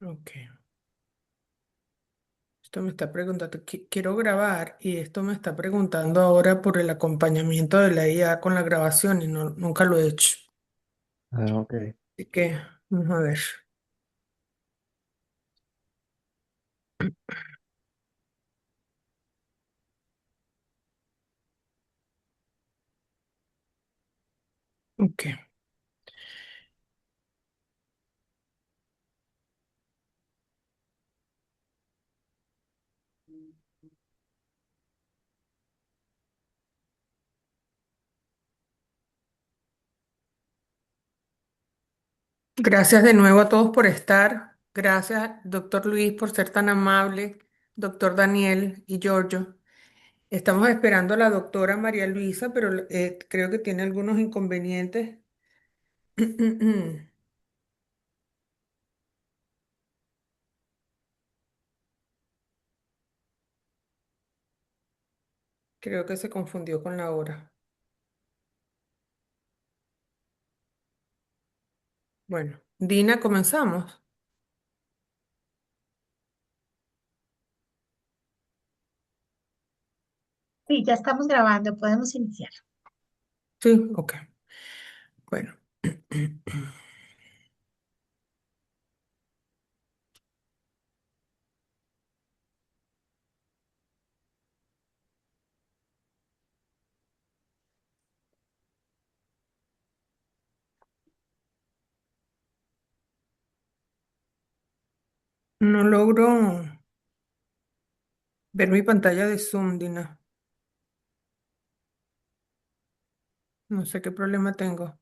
Ok. Esto me está preguntando, quiero grabar y esto me está preguntando ahora por el acompañamiento de la IA con la grabación y nunca lo he hecho. Ah, ok. Así que, vamos a ver. Ok. Gracias de nuevo a todos por estar. Gracias, doctor Luis, por ser tan amable, doctor Daniel y Giorgio. Estamos esperando a la doctora María Luisa, pero creo que tiene algunos inconvenientes. Creo que se confundió con la hora. Bueno, Dina, comenzamos. Sí, ya estamos grabando, podemos iniciar. Sí, ok. Bueno. No logro ver mi pantalla de Zoom, Dina. No sé qué problema tengo.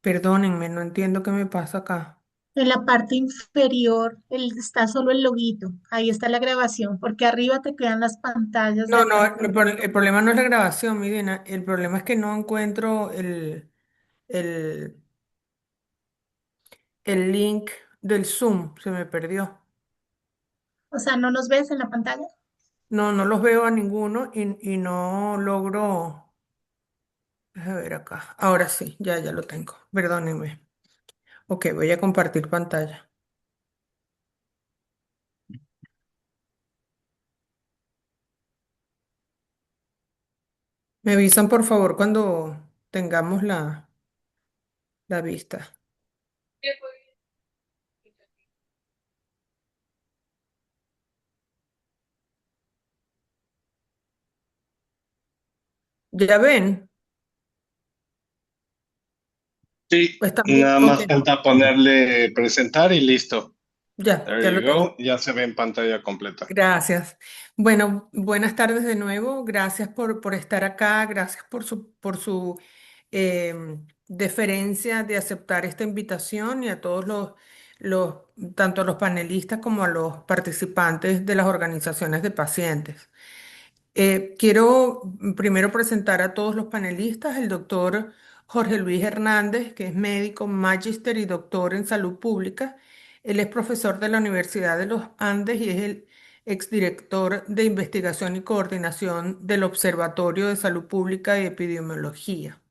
Perdónenme, no entiendo qué me pasa acá. En la parte inferior está solo el loguito, ahí está la grabación, porque arriba te quedan las pantallas No, de no, pronto. el problema no es la grabación, mi Dina. El problema es que no encuentro el, el link del Zoom. Se me perdió. O sea, ¿no nos ves en la pantalla? No, no los veo a ninguno y no logro. Déjame ver acá. Ahora sí, ya lo tengo. Perdónenme. Ok, voy a compartir pantalla. Me avisan por favor cuando tengamos la vista. ¿Ya ven? Sí, ¿Están bien? nada Ok, más falta ponerle presentar y listo. ya There lo you tengo. go. Ya se ve en pantalla completa. Gracias. Bueno, buenas tardes de nuevo. Gracias por estar acá. Gracias por su deferencia de aceptar esta invitación y a todos los, tanto a los panelistas como a los participantes de las organizaciones de pacientes. Quiero primero presentar a todos los panelistas, el doctor Jorge Luis Hernández, que es médico, magíster y doctor en salud pública. Él es profesor de la Universidad de los Andes y es el exdirector de investigación y coordinación del Observatorio de Salud Pública y Epidemiología.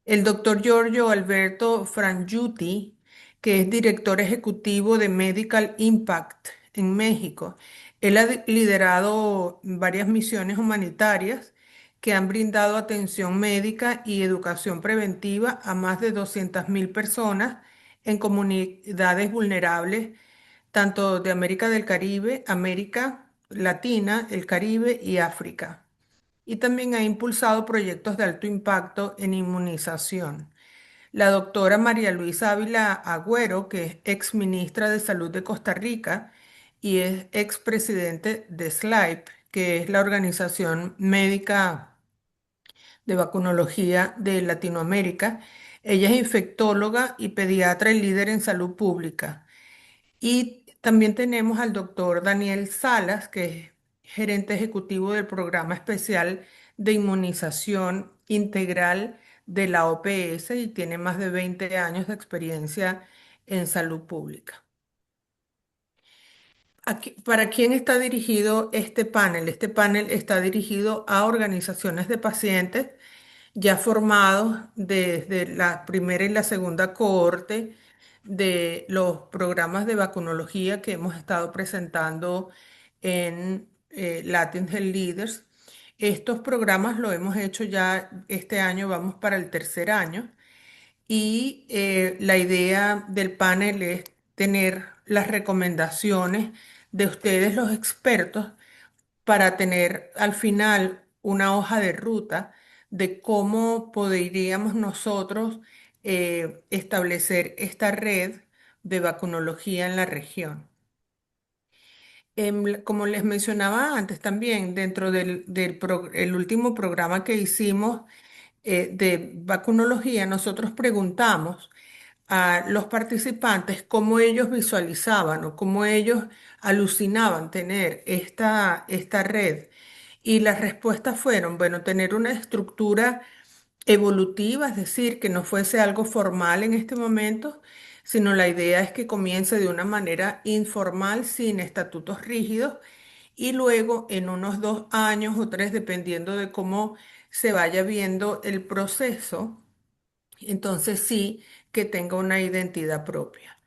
El doctor Giorgio Alberto Frangiuti, que es director ejecutivo de Medical Impact en México. Él ha liderado varias misiones humanitarias que han brindado atención médica y educación preventiva a más de 200.000 personas en comunidades vulnerables, tanto de América del Caribe, América Latina, el Caribe y África, y también ha impulsado proyectos de alto impacto en inmunización. La doctora María Luisa Ávila Agüero, que es ex ministra de Salud de Costa Rica y es ex presidente de SLIPE, que es la organización médica de vacunología de Latinoamérica. Ella es infectóloga y pediatra y líder en salud pública. Y también tenemos al doctor Daniel Salas, que es gerente ejecutivo del programa especial de inmunización integral de la OPS y tiene más de 20 años de experiencia en salud pública. ¿Para quién está dirigido este panel? Este panel está dirigido a organizaciones de pacientes ya formados desde la primera y la segunda cohorte de los programas de vacunología que hemos estado presentando en Latin Health Leaders. Estos programas lo hemos hecho ya este año, vamos para el tercer año, y la idea del panel es tener las recomendaciones de ustedes, los expertos, para tener al final una hoja de ruta de cómo podríamos nosotros establecer esta red de vacunología en la región. Como les mencionaba antes también, dentro el último programa que hicimos de vacunología, nosotros preguntamos a los participantes cómo ellos visualizaban o cómo ellos alucinaban tener esta red. Y las respuestas fueron, bueno, tener una estructura evolutiva, es decir, que no fuese algo formal en este momento, sino la idea es que comience de una manera informal, sin estatutos rígidos, y luego en unos 2 años o 3, dependiendo de cómo se vaya viendo el proceso, entonces sí que tenga una identidad propia.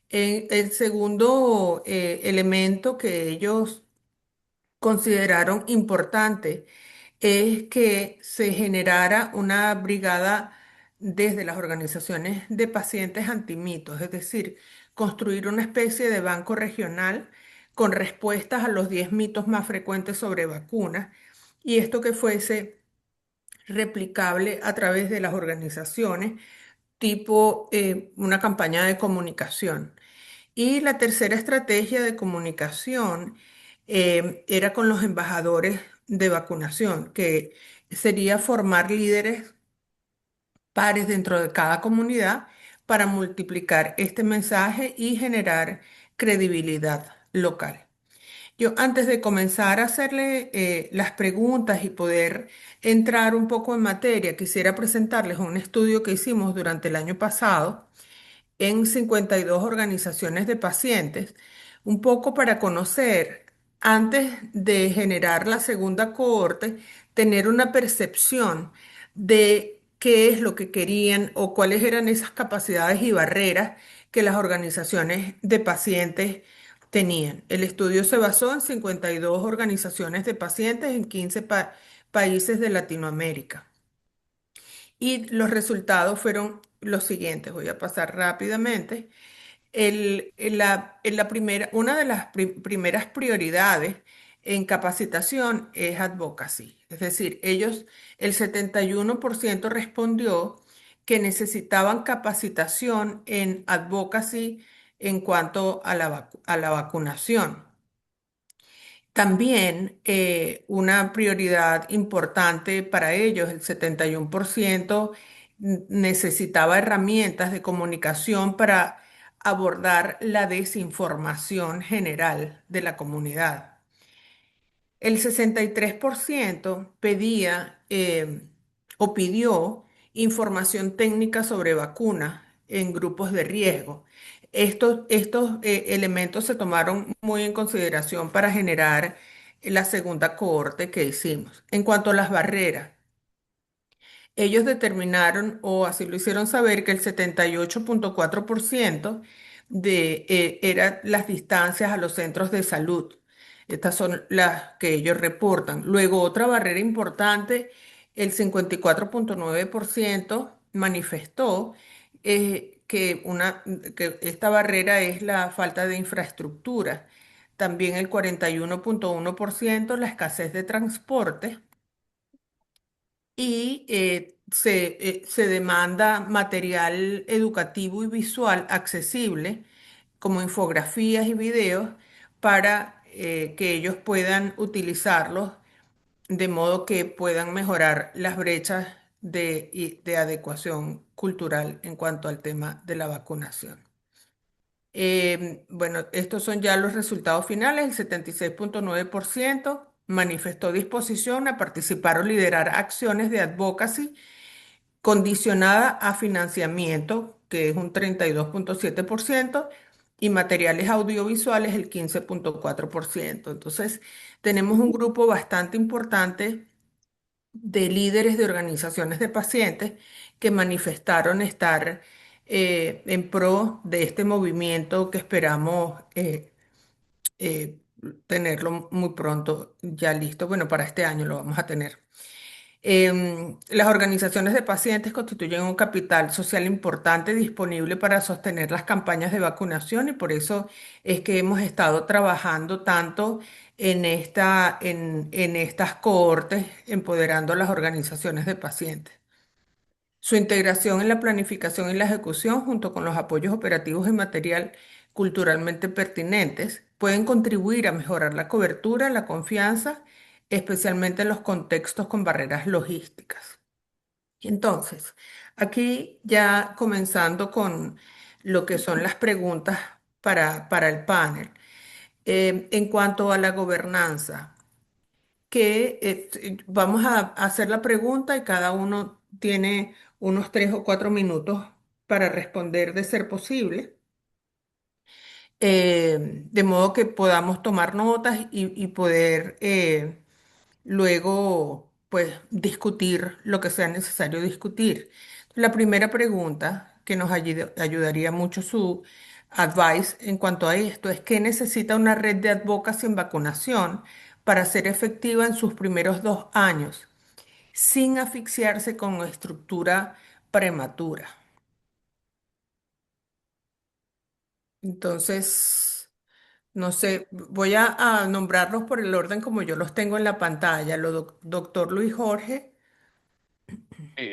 El segundo elemento que ellos consideraron importante es que se generara una brigada desde las organizaciones de pacientes antimitos, es decir, construir una especie de banco regional con respuestas a los 10 mitos más frecuentes sobre vacunas, y esto que fuese replicable a través de las organizaciones, tipo una campaña de comunicación. Y la tercera estrategia de comunicación era con los embajadores de vacunación, que sería formar líderes pares dentro de cada comunidad para multiplicar este mensaje y generar credibilidad local. Yo, antes de comenzar a hacerle las preguntas y poder entrar un poco en materia, quisiera presentarles un estudio que hicimos durante el año pasado en 52 organizaciones de pacientes, un poco para conocer, antes de generar la segunda cohorte, tener una percepción de qué es lo que querían o cuáles eran esas capacidades y barreras que las organizaciones de pacientes tenían. El estudio se basó en 52 organizaciones de pacientes en 15 países de Latinoamérica. Y los resultados fueron los siguientes. Voy a pasar rápidamente. Una de las primeras prioridades en capacitación es advocacy. Es decir, el 71% respondió que necesitaban capacitación en advocacy en cuanto a a la vacunación. También una prioridad importante para ellos, el 71% necesitaba herramientas de comunicación para abordar la desinformación general de la comunidad. El 63% pedía o pidió información técnica sobre vacunas en grupos de riesgo. Estos elementos se tomaron muy en consideración para generar la segunda cohorte que hicimos. En cuanto a las barreras, ellos determinaron, o así lo hicieron saber, que el 78,4% eran las distancias a los centros de salud. Estas son las que ellos reportan. Luego, otra barrera importante, el 54,9% manifestó que esta barrera es la falta de infraestructura. También el 41,1% la escasez de transporte, y se demanda material educativo y visual accesible, como infografías y videos, para que ellos puedan utilizarlos de modo que puedan mejorar las brechas de adecuación cultural en cuanto al tema de la vacunación. Bueno, estos son ya los resultados finales. El 76,9% manifestó disposición a participar o liderar acciones de advocacy condicionada a financiamiento, que es un 32,7%, y materiales audiovisuales el 15,4%. Entonces, tenemos un grupo bastante importante de líderes de organizaciones de pacientes que manifestaron estar en pro de este movimiento que esperamos eh, tenerlo muy pronto ya listo. Bueno, para este año lo vamos a tener. Las organizaciones de pacientes constituyen un capital social importante disponible para sostener las campañas de vacunación y por eso es que hemos estado trabajando tanto en estas cohortes, empoderando a las organizaciones de pacientes. Su integración en la planificación y la ejecución, junto con los apoyos operativos y material culturalmente pertinentes, pueden contribuir a mejorar la cobertura, la confianza, especialmente en los contextos con barreras logísticas. Entonces, aquí ya comenzando con lo que son las preguntas para el panel. En cuanto a la gobernanza, vamos a hacer la pregunta y cada uno tiene unos 3 o 4 minutos para responder de ser posible, de modo que podamos tomar notas y poder luego pues discutir lo que sea necesario discutir. La primera pregunta que nos ayudaría mucho su advice en cuanto a esto es: ¿qué necesita una red de advocacy en vacunación para ser efectiva en sus primeros 2 años sin asfixiarse con estructura prematura? Entonces, no sé, voy a nombrarlos por el orden como yo los tengo en la pantalla. Doctor Luis Jorge.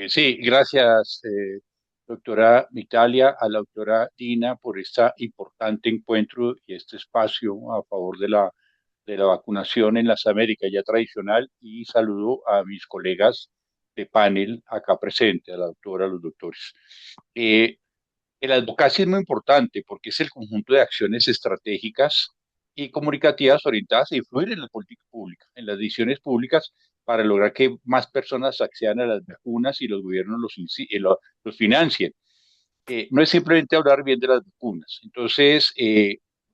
Sí, gracias, doctora Vitalia, a la doctora Dina por este importante encuentro y este espacio a favor de la vacunación en las Américas ya tradicional, y saludo a mis colegas de panel acá presentes, a la doctora, a los doctores. Eh, el advocacy es muy importante porque es el conjunto de acciones estratégicas y comunicativas orientadas a influir en la política pública, en las decisiones públicas, para lograr que más personas accedan a las vacunas y los gobiernos los financien. No es simplemente hablar bien de las vacunas. Entonces,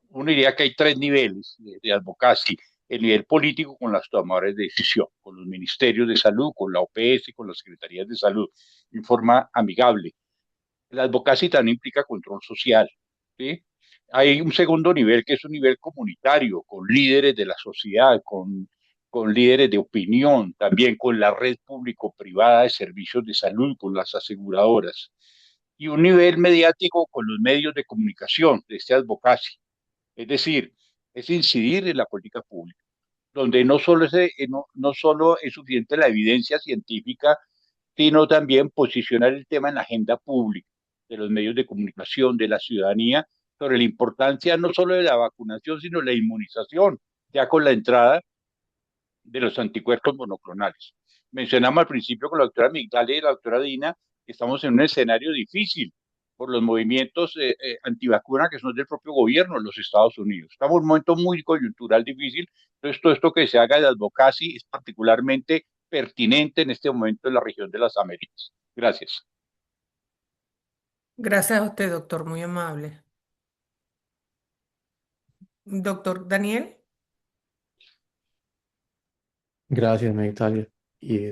uno diría que hay 3 niveles de advocacy: el nivel político con las tomadores de decisión, con los ministerios de salud, con la OPS, con las secretarías de salud, en forma amigable. La advocacy también implica control social, ¿sí? Hay un segundo nivel que es un nivel comunitario, con líderes de la sociedad, con líderes de opinión, también con la red público-privada de servicios de salud, con las aseguradoras. Y un nivel mediático con los medios de comunicación de este advocacy. Es decir, es incidir en la política pública, donde no solo es suficiente la evidencia científica, sino también posicionar el tema en la agenda pública de los medios de comunicación, de la ciudadanía, sobre la importancia no solo de la vacunación, sino la inmunización, ya con la entrada de los anticuerpos monoclonales. Mencionamos al principio con la doctora Migdalia y la doctora Dina que estamos en un escenario difícil por los movimientos antivacuna que son del propio gobierno de los Estados Unidos. Estamos en un momento muy coyuntural difícil, entonces todo esto que se haga de advocacy es particularmente pertinente en este momento en la región de las Américas. Gracias. Gracias a usted, doctor, muy amable. Doctor Daniel. Gracias, Italia. Y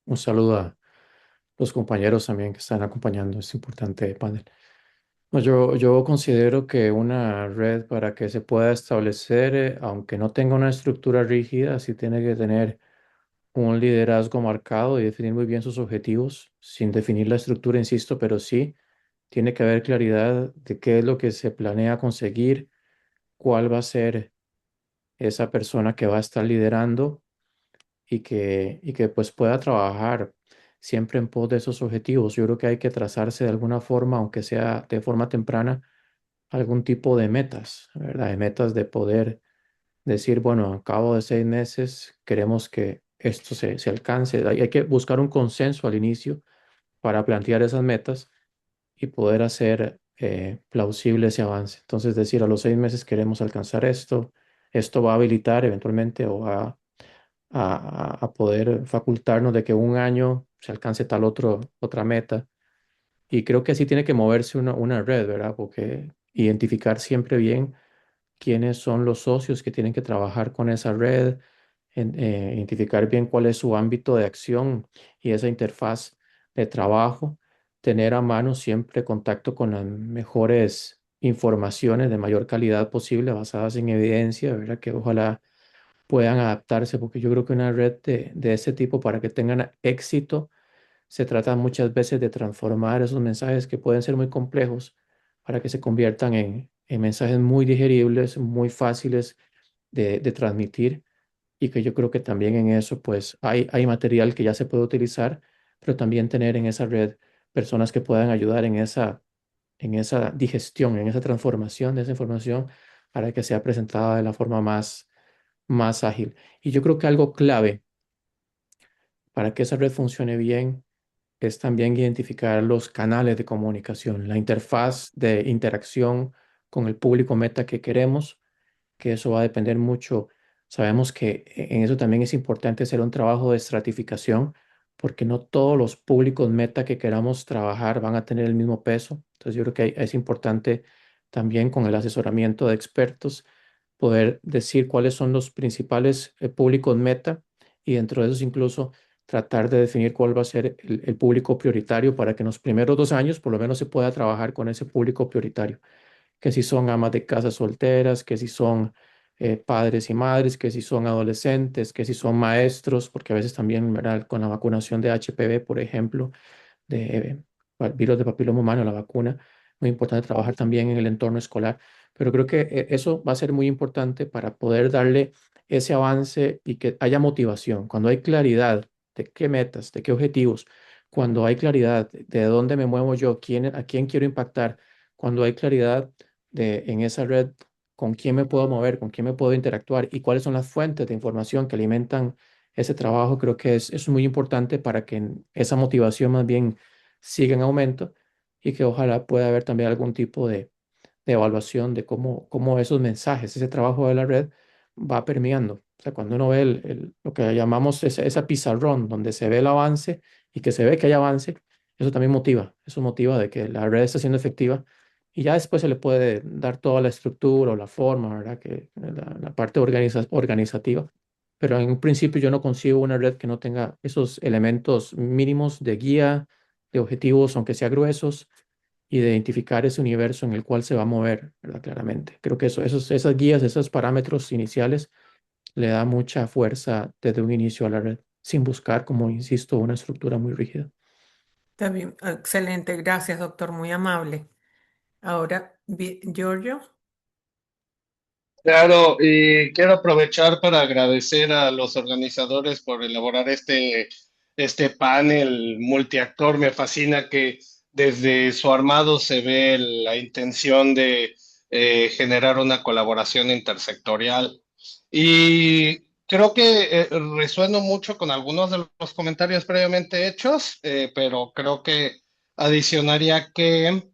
un saludo a los compañeros también que están acompañando este importante panel. No, yo considero que una red, para que se pueda establecer, aunque no tenga una estructura rígida, sí tiene que tener un liderazgo marcado y definir muy bien sus objetivos, sin definir la estructura, insisto, pero sí tiene que haber claridad de qué es lo que se planea conseguir, cuál va a ser esa persona que va a estar liderando y que pues pueda trabajar siempre en pos de esos objetivos. Yo creo que hay que trazarse de alguna forma, aunque sea de forma temprana, algún tipo de metas, ¿verdad? De metas de poder decir, bueno, a cabo de 6 meses queremos que esto se alcance. Hay que buscar un consenso al inicio para plantear esas metas y poder hacer plausible ese avance. Entonces, decir, a los 6 meses queremos alcanzar esto, esto va a habilitar eventualmente o va a poder facultarnos de que un año se alcance otra meta. Y creo que así tiene que moverse una red, ¿verdad? Porque identificar siempre bien quiénes son los socios que tienen que trabajar con esa red, identificar bien cuál es su ámbito de acción y esa interfaz de trabajo, tener a mano siempre contacto con las mejores informaciones de mayor calidad posible, basadas en evidencia, ¿verdad? Que ojalá puedan adaptarse, porque yo creo que una red de ese tipo, para que tengan éxito, se trata muchas veces de transformar esos mensajes que pueden ser muy complejos para que se conviertan en mensajes muy digeribles, muy fáciles de transmitir, y que yo creo que también en eso pues hay material que ya se puede utilizar, pero también tener en esa red personas que puedan ayudar en esa digestión, en esa transformación de esa información para que sea presentada de la forma más ágil. Y yo creo que algo clave para que esa red funcione bien es también identificar los canales de comunicación, la interfaz de interacción con el público meta que queremos, que eso va a depender mucho. Sabemos que en eso también es importante hacer un trabajo de estratificación, porque no todos los públicos meta que queramos trabajar van a tener el mismo peso. Entonces yo creo que es importante también, con el asesoramiento de expertos, poder decir cuáles son los principales públicos meta, y dentro de esos incluso tratar de definir cuál va a ser el público prioritario, para que en los primeros 2 años por lo menos se pueda trabajar con ese público prioritario, que si son amas de casa solteras, que si son padres y madres, que si son adolescentes, que si son maestros, porque a veces también, ¿verdad? Con la vacunación de HPV, por ejemplo, de virus de papiloma humano, la vacuna, muy importante trabajar también en el entorno escolar. Pero creo que eso va a ser muy importante para poder darle ese avance y que haya motivación. Cuando hay claridad de qué metas, de qué objetivos, cuando hay claridad de dónde me muevo yo, a quién quiero impactar, cuando hay claridad en esa red, con quién me puedo mover, con quién me puedo interactuar y cuáles son las fuentes de información que alimentan ese trabajo, creo que es muy importante para que esa motivación más bien siga en aumento, y que ojalá pueda haber también algún tipo de evaluación de cómo esos mensajes, ese trabajo de la red va permeando. O sea, cuando uno ve lo que llamamos esa pizarrón, donde se ve el avance y que se ve que hay avance, eso motiva de que la red está siendo efectiva, y ya después se le puede dar toda la estructura o la forma, ¿verdad? Que la parte organizativa. Pero en un principio yo no consigo una red que no tenga esos elementos mínimos de guía, de objetivos, aunque sea gruesos, y de identificar ese universo en el cual se va a mover, ¿verdad? Claramente. Creo que esas guías, esos parámetros iniciales le da mucha fuerza desde un inicio a la red, sin buscar, como insisto, una estructura muy rígida. Está bien, excelente, gracias, doctor, muy amable. Ahora, Giorgio. Claro, y quiero aprovechar para agradecer a los organizadores por elaborar este panel multiactor. Me fascina que desde su armado se ve la intención de generar una colaboración intersectorial. Y creo que resueno mucho con algunos de los comentarios previamente hechos, pero creo que adicionaría que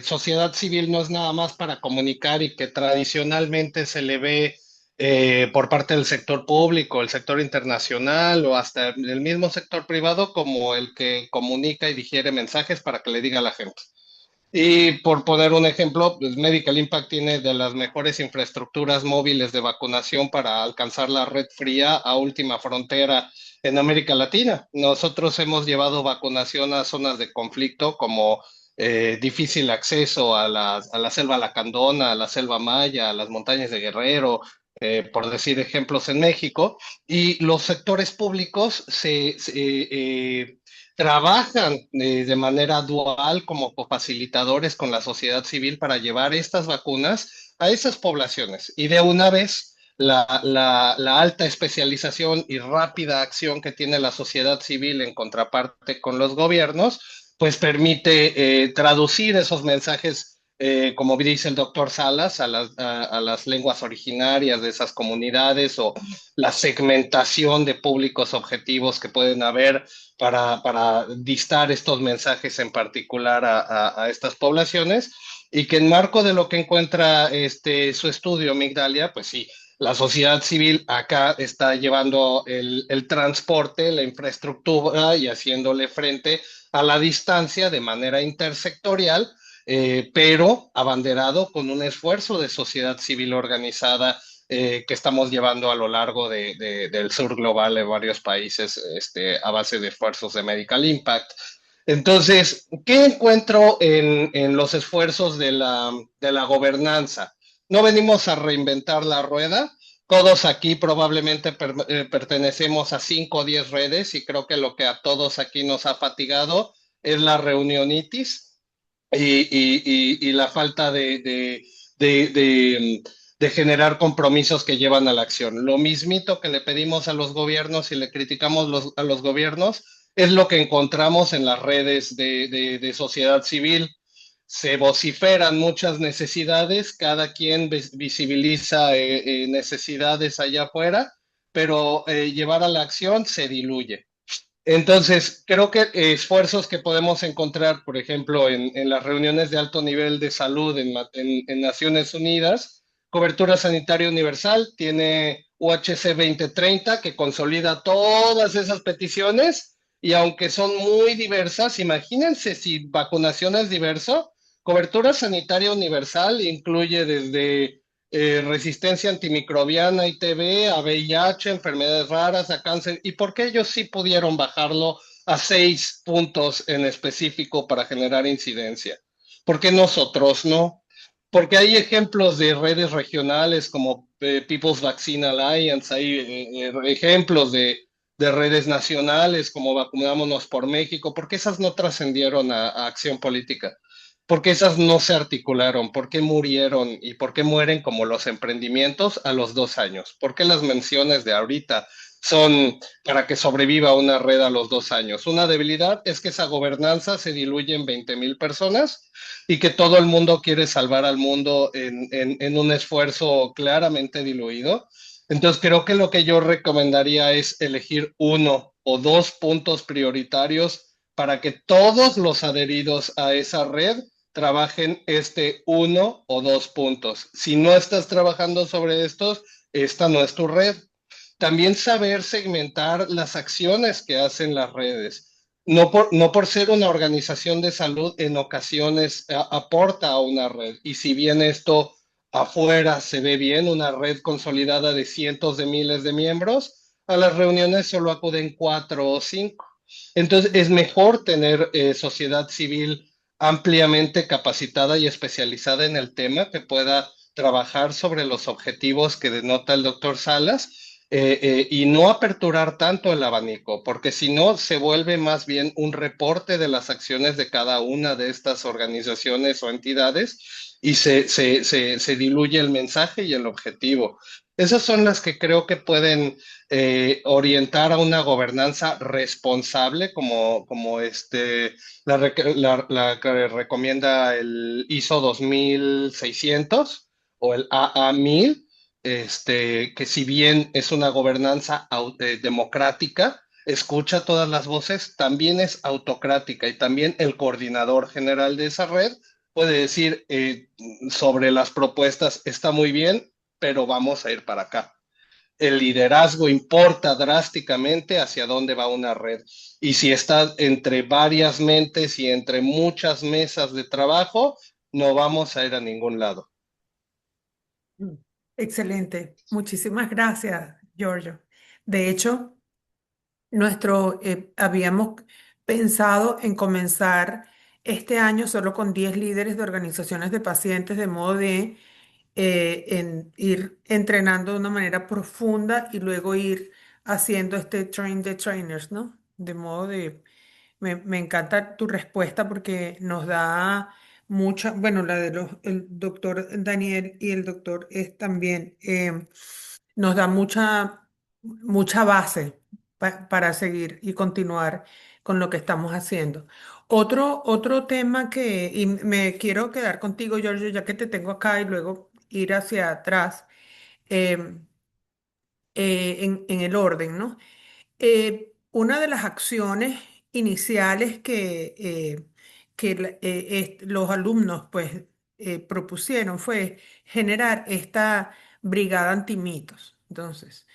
sociedad civil no es nada más para comunicar y que tradicionalmente se le ve por parte del sector público, el sector internacional o hasta el mismo sector privado como el que comunica y digiere mensajes para que le diga a la gente. Y por poner un ejemplo, pues Medical Impact tiene de las mejores infraestructuras móviles de vacunación para alcanzar la red fría a última frontera en América Latina. Nosotros hemos llevado vacunación a zonas de conflicto como difícil acceso a la selva lacandona, a la selva maya, a las montañas de Guerrero, por decir ejemplos en México, y los sectores públicos trabajan de manera dual como facilitadores con la sociedad civil para llevar estas vacunas a esas poblaciones. Y de una vez, la alta especialización y rápida acción que tiene la sociedad civil en contraparte con los gobiernos, pues permite traducir esos mensajes, como dice el doctor Salas, a las lenguas originarias de esas comunidades o la segmentación de públicos objetivos que pueden haber para distar estos mensajes en particular a estas poblaciones, y que en marco de lo que encuentra su estudio, Migdalia, pues sí, la sociedad civil acá está llevando el transporte, la infraestructura y haciéndole frente a la distancia de manera intersectorial, pero abanderado con un esfuerzo de sociedad civil organizada que estamos llevando a lo largo del sur global en varios países a base de esfuerzos de Medical Impact. Entonces, ¿qué encuentro en los esfuerzos de la gobernanza? No venimos a reinventar la rueda. Todos aquí probablemente pertenecemos a 5 o 10 redes y creo que lo que a todos aquí nos ha fatigado es la reunionitis y la falta de, de, de generar compromisos que llevan a la acción. Lo mismito que le pedimos a los gobiernos y le criticamos a los gobiernos es lo que encontramos en las redes de sociedad civil. Se vociferan muchas necesidades, cada quien visibiliza necesidades allá afuera, pero llevar a la acción se diluye. Entonces, creo que esfuerzos que podemos encontrar, por ejemplo, en las reuniones de alto nivel de salud en Naciones Unidas, cobertura sanitaria universal, tiene UHC 2030 que consolida todas esas peticiones y aunque son muy diversas, imagínense si vacunación es diverso, cobertura sanitaria universal incluye desde resistencia antimicrobiana, ITB, a VIH, enfermedades raras, a cáncer. ¿Y por qué ellos sí pudieron bajarlo a 6 puntos en específico para generar incidencia? ¿Por qué nosotros no? Porque hay ejemplos de redes regionales como People's Vaccine Alliance, hay ejemplos de redes nacionales como Vacunámonos por México, porque esas no trascendieron a acción política. Porque esas no se articularon, por qué murieron y por qué mueren como los emprendimientos a los 2 años, por qué las menciones de ahorita son para que sobreviva una red a los 2 años. Una debilidad es que esa gobernanza se diluye en 20,000 personas y que todo el mundo quiere salvar al mundo en un esfuerzo claramente diluido. Entonces creo que lo que yo recomendaría es elegir 1 o 2 puntos prioritarios para que todos los adheridos a esa red trabajen 1 o 2 puntos. Si no estás trabajando sobre estos, esta no es tu red. También saber segmentar las acciones que hacen las redes. No por ser una organización de salud, en ocasiones aporta a una red. Y si bien esto afuera se ve bien, una red consolidada de cientos de miles de miembros, a las reuniones solo acuden 4 o 5. Entonces es mejor tener sociedad civil ampliamente capacitada y especializada en el tema que pueda trabajar sobre los objetivos que denota el doctor Salas y no aperturar tanto el abanico, porque si no se vuelve más bien un reporte de las acciones de cada una de estas organizaciones o entidades y se diluye el mensaje y el objetivo. Esas son las que creo que pueden orientar a una gobernanza responsable, la que recomienda el ISO 2600 o el AA1000, que si bien es una gobernanza democrática, escucha todas las voces, también es autocrática y también el coordinador general de esa red puede decir sobre las propuestas, está muy bien, pero vamos a ir para acá. El liderazgo importa drásticamente hacia dónde va una red. Y si está entre varias mentes y entre muchas mesas de trabajo, no vamos a ir a ningún lado. Mm. Excelente. Muchísimas gracias, Giorgio. De hecho, habíamos pensado en comenzar este año solo con 10 líderes de organizaciones de pacientes, de modo de en ir entrenando de una manera profunda y luego ir haciendo este train the trainers, ¿no? De modo de me encanta tu respuesta porque nos da mucha, bueno, la de el doctor Daniel y el doctor es también, nos da mucha base para seguir y continuar con lo que estamos haciendo. Otro tema y me quiero quedar contigo, Giorgio, ya que te tengo acá y luego ir hacia atrás em, en el orden, ¿no? Una de las acciones iniciales que los alumnos pues, propusieron fue generar esta brigada antimitos. Entonces,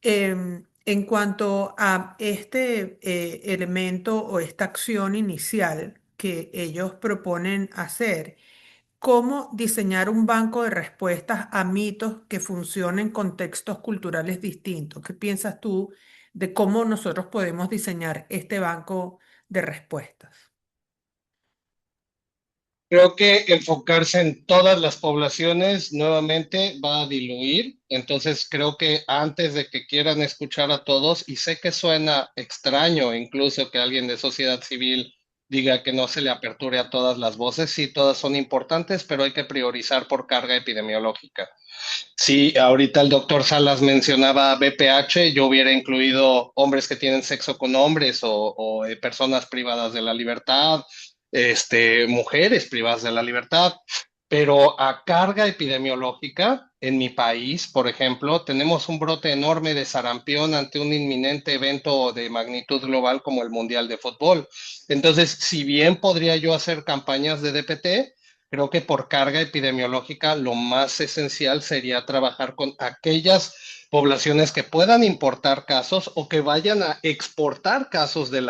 en cuanto a este elemento o esta acción inicial que ellos proponen hacer, cómo diseñar un banco de respuestas a mitos que funcionen en contextos culturales distintos. ¿Qué piensas tú de cómo nosotros podemos diseñar este banco de respuestas. Creo que enfocarse en todas las poblaciones nuevamente va a diluir, entonces creo que antes de que quieran escuchar a todos, y sé que suena extraño incluso que alguien de sociedad civil diga que no se le aperture a todas las voces, sí, todas son importantes, pero hay que priorizar por carga epidemiológica. Sí, ahorita el doctor Salas mencionaba BPH, yo hubiera incluido hombres que tienen sexo con hombres o personas privadas de la libertad, mujeres privadas de la libertad, pero a carga epidemiológica, en mi país, por ejemplo, tenemos un brote enorme de sarampión ante un inminente evento de magnitud global como el Mundial de Fútbol. Entonces, si bien podría yo hacer campañas de DPT, creo que por carga epidemiológica lo más esencial sería trabajar con aquellas poblaciones que puedan importar casos o que vayan a exportar casos del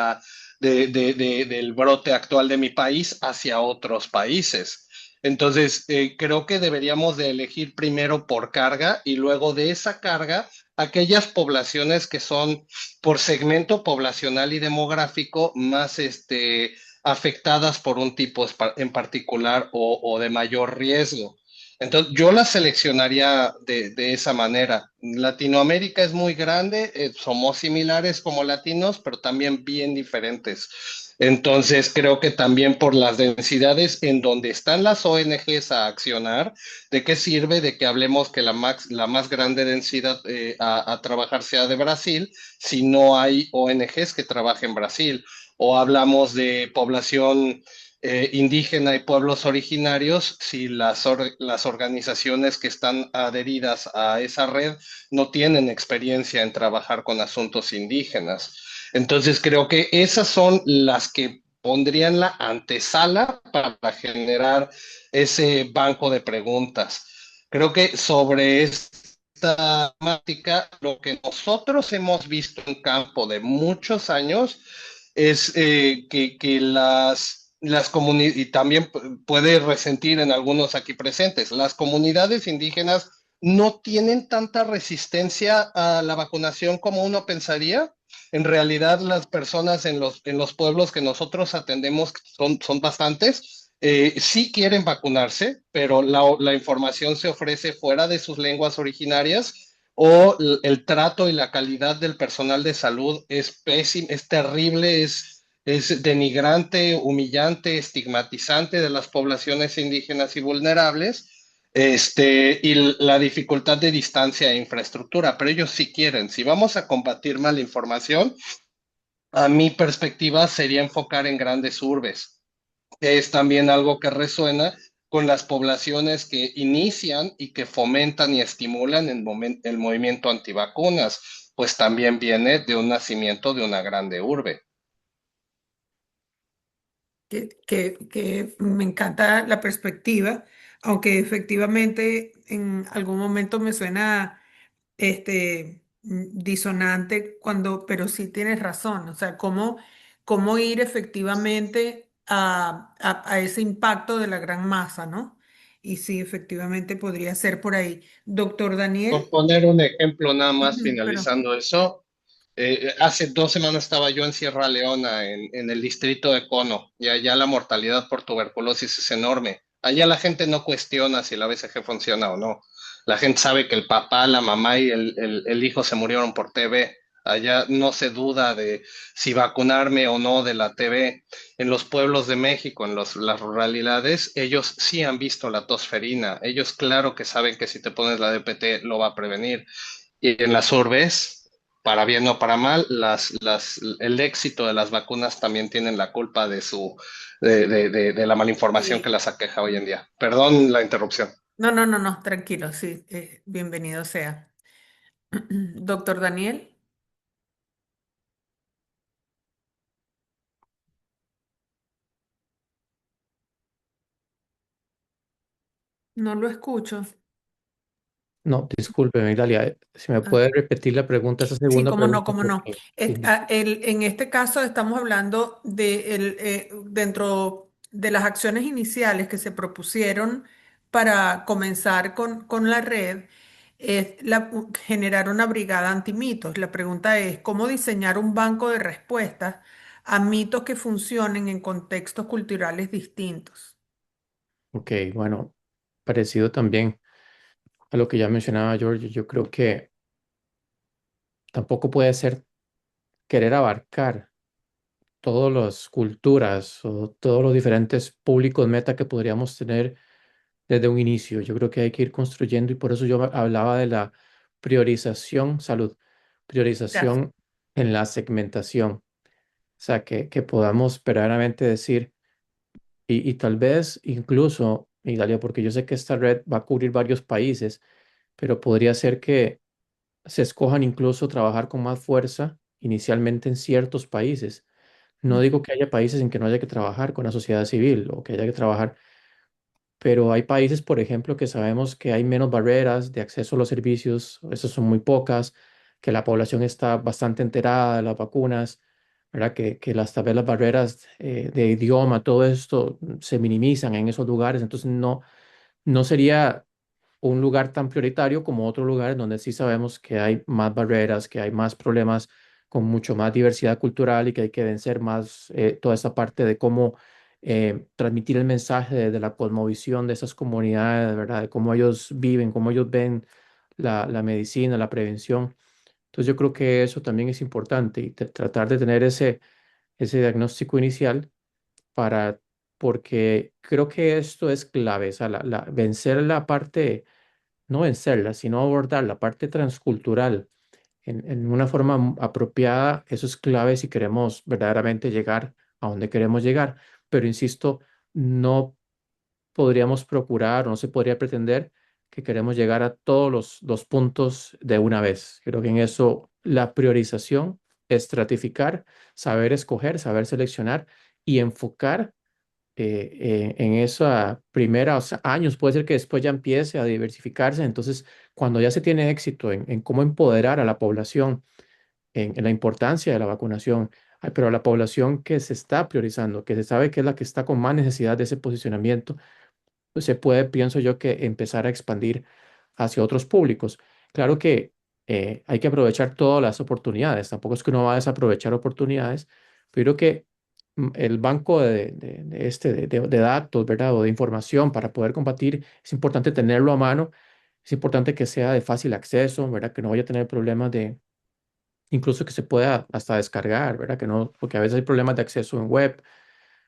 brote actual de mi país hacia otros países. Entonces, creo que deberíamos de elegir primero por carga y luego de esa carga aquellas poblaciones que son por segmento poblacional y demográfico más afectadas por un tipo en particular o de mayor riesgo. Entonces, yo las seleccionaría de esa manera. Latinoamérica es muy grande, somos similares como latinos, pero también bien diferentes. Entonces, creo que también por las densidades en donde están las ONGs a accionar, ¿de qué sirve de que hablemos que la más grande densidad a trabajar sea de Brasil si no hay ONGs que trabajen en Brasil? O hablamos de población indígena y pueblos originarios, si las organizaciones que están adheridas a esa red no tienen experiencia en trabajar con asuntos indígenas. Entonces creo que esas son las que pondrían la antesala para generar ese banco de preguntas. Creo que sobre esta temática, lo que nosotros hemos visto en campo de muchos años es que las comunidades, y también puede resentir en algunos aquí presentes, las comunidades indígenas no tienen tanta resistencia a la vacunación como uno pensaría. En realidad, las personas en los pueblos que nosotros atendemos, son bastantes, sí quieren vacunarse, pero la información se ofrece fuera de sus lenguas originarias o el trato y la calidad del personal de salud es pésimo, es terrible, es denigrante, humillante, estigmatizante de las poblaciones indígenas y vulnerables, y la dificultad de distancia e infraestructura, pero ellos sí quieren. Si vamos a combatir mala información, a mi perspectiva sería enfocar en grandes urbes, que es también algo que resuena con las poblaciones que inician y que fomentan y estimulan el movimiento antivacunas, pues también viene de un nacimiento de una grande urbe. Que me encanta la perspectiva, aunque efectivamente en algún momento me suena disonante pero sí tienes razón, o sea, cómo ir efectivamente a ese impacto de la gran masa, ¿no? Y sí, efectivamente podría ser por ahí. Doctor Por Daniel, poner un ejemplo nada más pero finalizando eso, hace 2 semanas estaba yo en Sierra Leona, en el distrito de Cono, y allá la mortalidad por tuberculosis es enorme. Allá la gente no cuestiona si la BCG funciona o no. La gente sabe que el papá, la mamá y el hijo se murieron por TB. Allá no se duda de si vacunarme o no de la TB. En los pueblos de México, las ruralidades, ellos sí han visto la tosferina. Ellos claro que saben que si te pones la DPT lo va a prevenir. Y en las urbes, para bien o para mal, el éxito de las vacunas también tienen la culpa de la malinformación que sí. las aqueja hoy en día. Perdón la interrupción. No, no, no, no, tranquilo, sí, bienvenido sea. Doctor Daniel, no lo escucho. No, disculpe, Migdalia, si me Ah. puede repetir la pregunta, esa Sí, segunda cómo no, pregunta, cómo no. porque sí, En este caso estamos hablando dentro de las acciones iniciales que se propusieron para comenzar con la red. es generar una brigada antimitos. La pregunta es, ¿cómo diseñar un banco de respuestas a mitos que funcionen en contextos culturales distintos? Ok, bueno, parecido también a lo que ya mencionaba George, yo creo que tampoco puede ser querer abarcar todas las culturas o todos los diferentes públicos meta que podríamos tener desde un inicio. Yo creo que hay que ir construyendo y por eso yo hablaba de la priorización, salud, Gracias. priorización en la segmentación. O sea, que podamos verdaderamente decir, y tal vez incluso, Italia, porque yo sé que esta red va a cubrir varios países, pero podría ser que se escojan incluso trabajar con más fuerza inicialmente en ciertos países. No digo que haya países en que no haya que trabajar con la sociedad civil o que haya que trabajar, pero hay países, por ejemplo, que sabemos que hay menos barreras de acceso a los servicios, esas son muy pocas, que la población está bastante enterada de las vacunas, ¿verdad? Que tal vez las barreras de idioma, todo esto se minimizan en esos lugares, entonces no sería un lugar tan prioritario como otros lugares donde sí sabemos que hay más barreras, que hay más problemas con mucho más diversidad cultural y que hay que vencer más toda esa parte de cómo transmitir el mensaje de la cosmovisión de esas comunidades, ¿verdad? De cómo ellos viven, cómo ellos ven la medicina, la prevención. Entonces yo creo que eso también es importante y tratar de tener ese diagnóstico inicial para, porque creo que esto es clave, o sea, vencer la parte no vencerla, sino abordar la parte transcultural en una forma apropiada, eso es clave si queremos verdaderamente llegar a donde queremos llegar. Pero insisto, no podríamos procurar o no se podría pretender que queremos llegar a todos los puntos de una vez. Creo que en eso la priorización, estratificar, saber escoger, saber seleccionar y enfocar en esa primera, o sea, años, puede ser que después ya empiece a diversificarse. Entonces, cuando ya se tiene éxito en cómo empoderar a la población, en la importancia de la vacunación, pero a la población que se está priorizando, que se sabe que es la que está con más necesidad de ese posicionamiento, pues se puede, pienso yo, que empezar a expandir hacia otros públicos. Claro que hay que aprovechar todas las oportunidades, tampoco es que uno va a desaprovechar oportunidades, pero creo que el banco de datos, ¿verdad? O de información para poder combatir, es importante tenerlo a mano, es importante que sea de fácil acceso, ¿verdad? Que no vaya a tener problemas de, incluso que se pueda hasta descargar, ¿verdad? Que no, porque a veces hay problemas de acceso en web,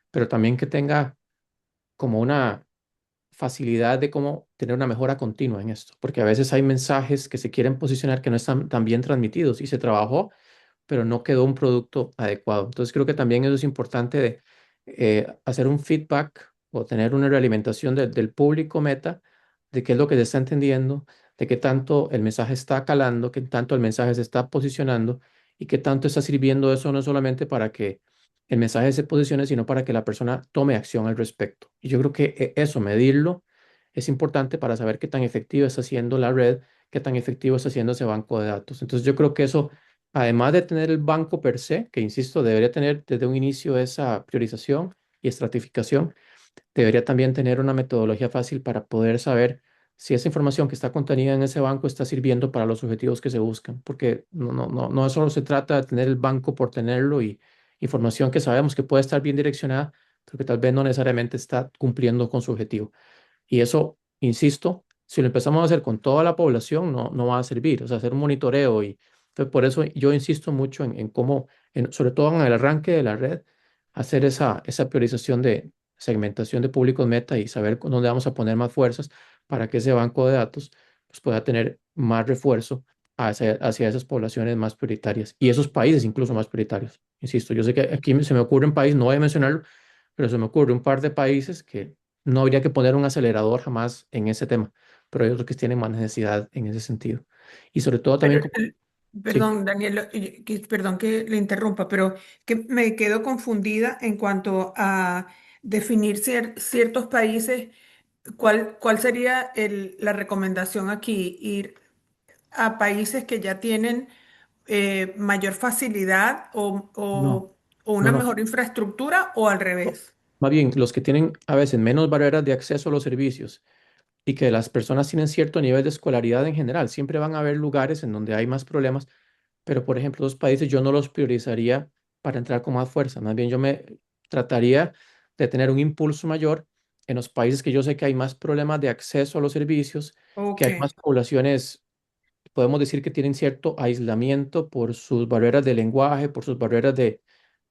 pero también que tenga como una facilidad de cómo tener una mejora continua en esto, porque a veces hay mensajes que se quieren posicionar que no están tan bien transmitidos y se trabajó, pero no quedó un producto adecuado. Entonces creo que también eso es importante de hacer un feedback o tener una realimentación del público meta, de qué es lo que se está entendiendo, de qué tanto el mensaje está calando, qué tanto el mensaje se está posicionando y qué tanto está sirviendo eso no solamente para que el mensaje se posicione, sino para que la persona tome acción al respecto. Y yo creo que eso, medirlo, es importante para saber qué tan efectivo está haciendo la red, qué tan efectivo está haciendo ese banco de datos. Entonces yo creo que eso, además de tener el banco per se, que insisto, debería tener desde un inicio esa priorización y estratificación, debería también tener una metodología fácil para poder saber si esa información que está contenida en ese banco está sirviendo para los objetivos que se buscan, porque no solo se trata de tener el banco por tenerlo y información que sabemos que puede estar bien direccionada, pero que tal vez no necesariamente está cumpliendo con su objetivo. Y eso, insisto, si lo empezamos a hacer con toda la población, no va a servir. O sea, hacer un monitoreo y entonces, por eso yo insisto mucho en cómo, sobre todo en el arranque de la red, hacer esa priorización de segmentación de públicos meta y saber dónde vamos a poner más fuerzas para que ese banco de datos pues, pueda tener más refuerzo hacia esas poblaciones más prioritarias y esos países incluso más prioritarios. Insisto, yo sé que aquí se me ocurre un país, no voy a mencionarlo, pero se me ocurre un par de países que no habría que poner un acelerador jamás en ese tema, pero hay otros que tienen más necesidad en ese sentido. Y sobre todo Pero, también, sí, perdón, Daniel, perdón que le interrumpa, pero que me quedo confundida en cuanto a definir ciertos países. ¿Cuál sería la recomendación aquí? ¿Ir a países que ya tienen mayor facilidad no, o no, una no. mejor infraestructura o al revés? Más bien, los que tienen a veces menos barreras de acceso a los servicios y que las personas tienen cierto nivel de escolaridad en general. Siempre van a haber lugares en donde hay más problemas, pero por ejemplo, los países yo no los priorizaría para entrar con más fuerza. Más bien yo me trataría de tener un impulso mayor en los países que yo sé que hay más problemas de acceso a los servicios, que Ok, hay más poblaciones, podemos decir que tienen cierto aislamiento por sus barreras de lenguaje, por sus barreras de,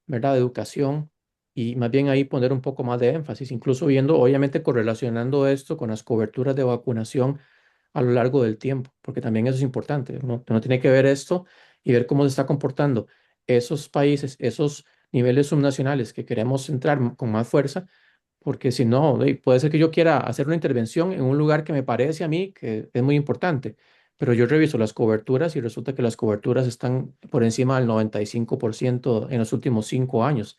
¿verdad?, de educación, y más bien ahí poner un poco más de énfasis, incluso viendo, obviamente correlacionando esto con las coberturas de vacunación a lo largo del tiempo, porque también eso es importante. Uno tiene que ver esto y ver cómo se está comportando esos países, esos niveles subnacionales que queremos entrar con más fuerza, porque si no, puede ser que yo quiera hacer una intervención en un lugar que me parece a mí que es muy importante, pero yo reviso las coberturas y resulta que las coberturas están por encima del 95% en los últimos 5 años.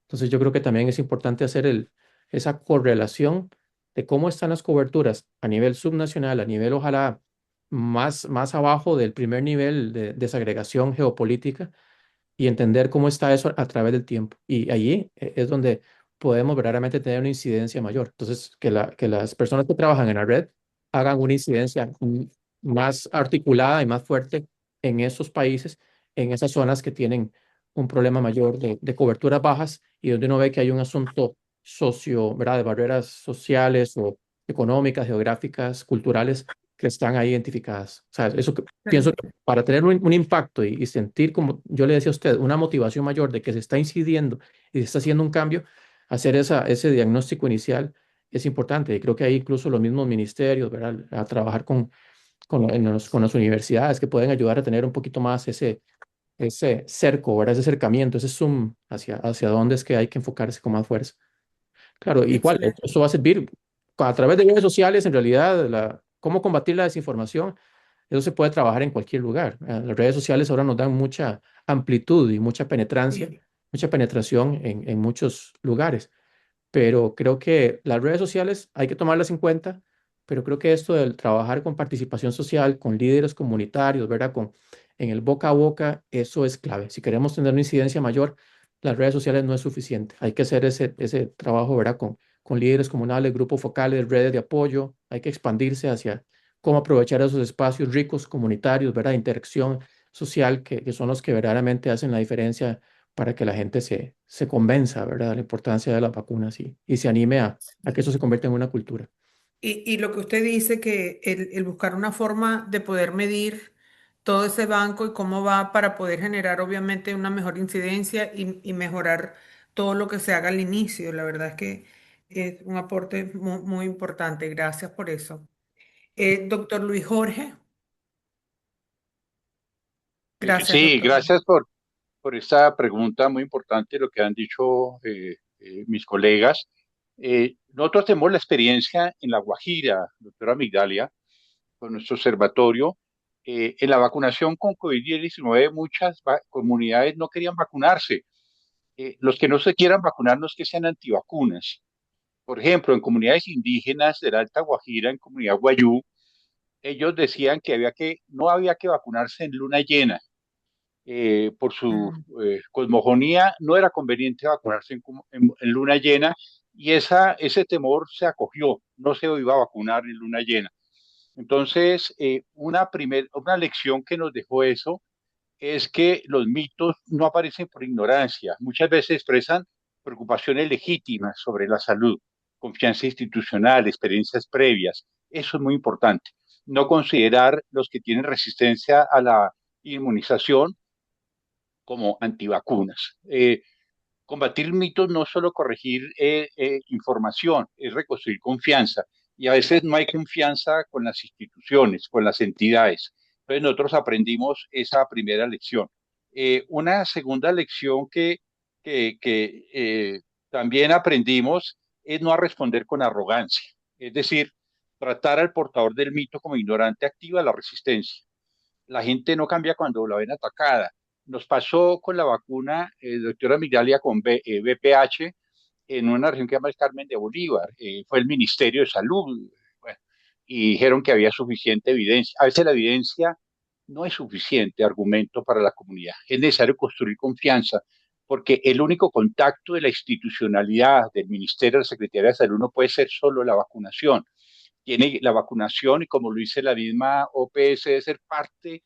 Entonces yo creo que también es importante hacer esa correlación de cómo están las coberturas a nivel subnacional, a nivel ojalá más abajo del primer nivel de desagregación geopolítica, y entender cómo está eso a través del tiempo. Y allí es donde podemos verdaderamente tener una incidencia mayor. Entonces, que las personas que trabajan en la red hagan una incidencia más articulada y más fuerte en esos países, en esas zonas que tienen un problema mayor de coberturas bajas y donde uno ve que hay un asunto socio, ¿verdad?, de barreras sociales o económicas, geográficas, culturales que están ahí identificadas. O sea, eso que pienso excelente. para tener un impacto y sentir, como yo le decía a usted, una motivación mayor de que se está incidiendo y se está haciendo un cambio, hacer ese diagnóstico inicial es importante. Y creo que hay incluso los mismos ministerios, ¿verdad?, a trabajar con las universidades que pueden ayudar a tener un poquito más ese cerco, ¿verdad?, ese acercamiento, ese zoom hacia dónde es que hay que enfocarse con más fuerza. Claro, igual, Excelente. esto va a servir a través de redes sociales, en realidad, cómo combatir la desinformación. Eso se puede trabajar en cualquier lugar. Las redes sociales ahora nos dan mucha amplitud y mucha penetrancia, Sí, mucha penetración en muchos lugares, pero creo que las redes sociales hay que tomarlas en cuenta, pero creo que esto del trabajar con participación social, con líderes comunitarios, ¿verdad? En el boca a boca, eso es clave. Si queremos tener una incidencia mayor, las redes sociales no es suficiente. Hay que hacer ese trabajo, ¿verdad? Con líderes comunales, grupos focales, redes de apoyo. Hay que expandirse hacia cómo aprovechar esos espacios ricos, comunitarios, ¿verdad? De interacción social, que son los que verdaderamente hacen la diferencia para que la gente se convenza, ¿verdad?, de la importancia de las vacunas y se anime a que eso se convierta en una cultura. y lo que usted dice, que el buscar una forma de poder medir todo ese banco y cómo va para poder generar obviamente una mejor incidencia y mejorar todo lo que se haga al inicio. La verdad es que es un aporte muy, muy importante. Gracias por eso. Doctor Luis Jorge, gracias, Sí, doctor. gracias por esta pregunta muy importante, lo que han dicho mis colegas. Nosotros tenemos la experiencia en La Guajira, doctora Migdalia, con nuestro observatorio. En la vacunación con COVID-19, muchas comunidades no querían vacunarse. Los que no se quieran vacunar no es que sean antivacunas. Por ejemplo, en comunidades indígenas de la Alta Guajira, en comunidad Guayú, ellos decían que no había que vacunarse en luna llena. Por su Mm, cosmogonía, no era conveniente vacunarse en luna llena y ese temor se acogió, no se iba a vacunar en luna llena. Entonces, una lección que nos dejó eso es que los mitos no aparecen por ignorancia, muchas veces expresan preocupaciones legítimas sobre la salud, confianza institucional, experiencias previas. Eso es muy importante. No considerar los que tienen resistencia a la inmunización como antivacunas. Combatir mitos no es solo corregir información, es reconstruir confianza. Y a veces no hay confianza con las instituciones, con las entidades. Entonces nosotros aprendimos esa primera lección. Una segunda lección que también aprendimos es no a responder con arrogancia. Es decir, tratar al portador del mito como ignorante activa la resistencia. La gente no cambia cuando la ven atacada. Nos pasó con la vacuna, doctora Migdalia, con VPH en una región que se llama el Carmen de Bolívar. Fue el Ministerio de Salud, bueno, y dijeron que había suficiente evidencia. A veces la evidencia no es suficiente argumento para la comunidad. Es necesario construir confianza, porque el único contacto de la institucionalidad del Ministerio de la Secretaría de Salud no puede ser solo la vacunación. Tiene la vacunación y como lo dice la misma OPS, debe ser parte,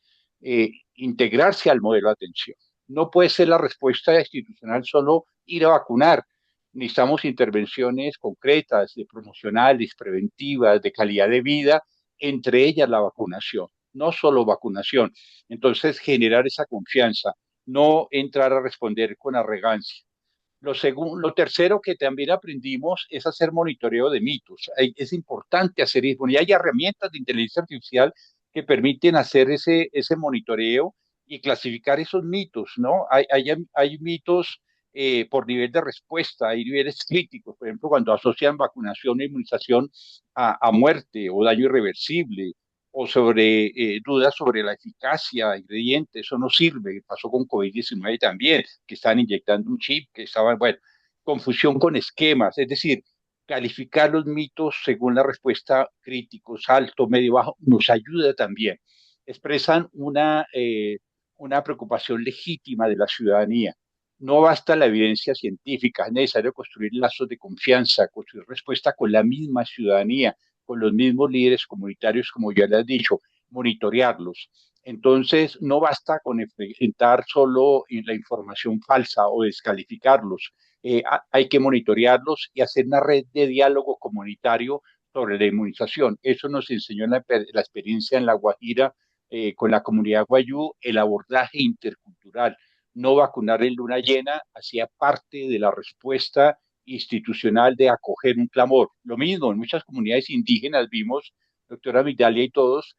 integrarse al modelo de atención. No puede ser la respuesta institucional solo ir a vacunar. Necesitamos intervenciones concretas, de promocionales, preventivas, de calidad de vida, entre ellas la vacunación, no solo vacunación. Entonces, generar esa confianza, no entrar a responder con arrogancia. Lo tercero que también aprendimos es hacer monitoreo de mitos. Es importante hacer eso. Y hay herramientas de inteligencia artificial que permiten hacer ese monitoreo y clasificar esos mitos, ¿no? Hay mitos por nivel de respuesta, hay niveles críticos, por ejemplo, cuando asocian vacunación e inmunización a muerte o daño irreversible, o sobre dudas sobre la eficacia, ingredientes, eso no sirve. Pasó con COVID-19 también, que estaban inyectando un chip, que estaban, bueno, confusión con esquemas, es decir, calificar los mitos según la respuesta críticos, alto, medio, bajo, nos ayuda también. Expresan una preocupación legítima de la ciudadanía. No basta la evidencia científica, es necesario construir lazos de confianza, construir respuesta con la misma ciudadanía, con los mismos líderes comunitarios, como ya les he dicho, monitorearlos. Entonces, no basta con enfrentar solo la información falsa o descalificarlos. Hay que monitorearlos y hacer una red de diálogo comunitario sobre la inmunización. Eso nos enseñó la experiencia en La Guajira con la comunidad guayú, el abordaje intercultural. No vacunar en luna llena hacía parte de la respuesta institucional de acoger un clamor. Lo mismo, en muchas comunidades indígenas vimos, doctora Migdalia y todos,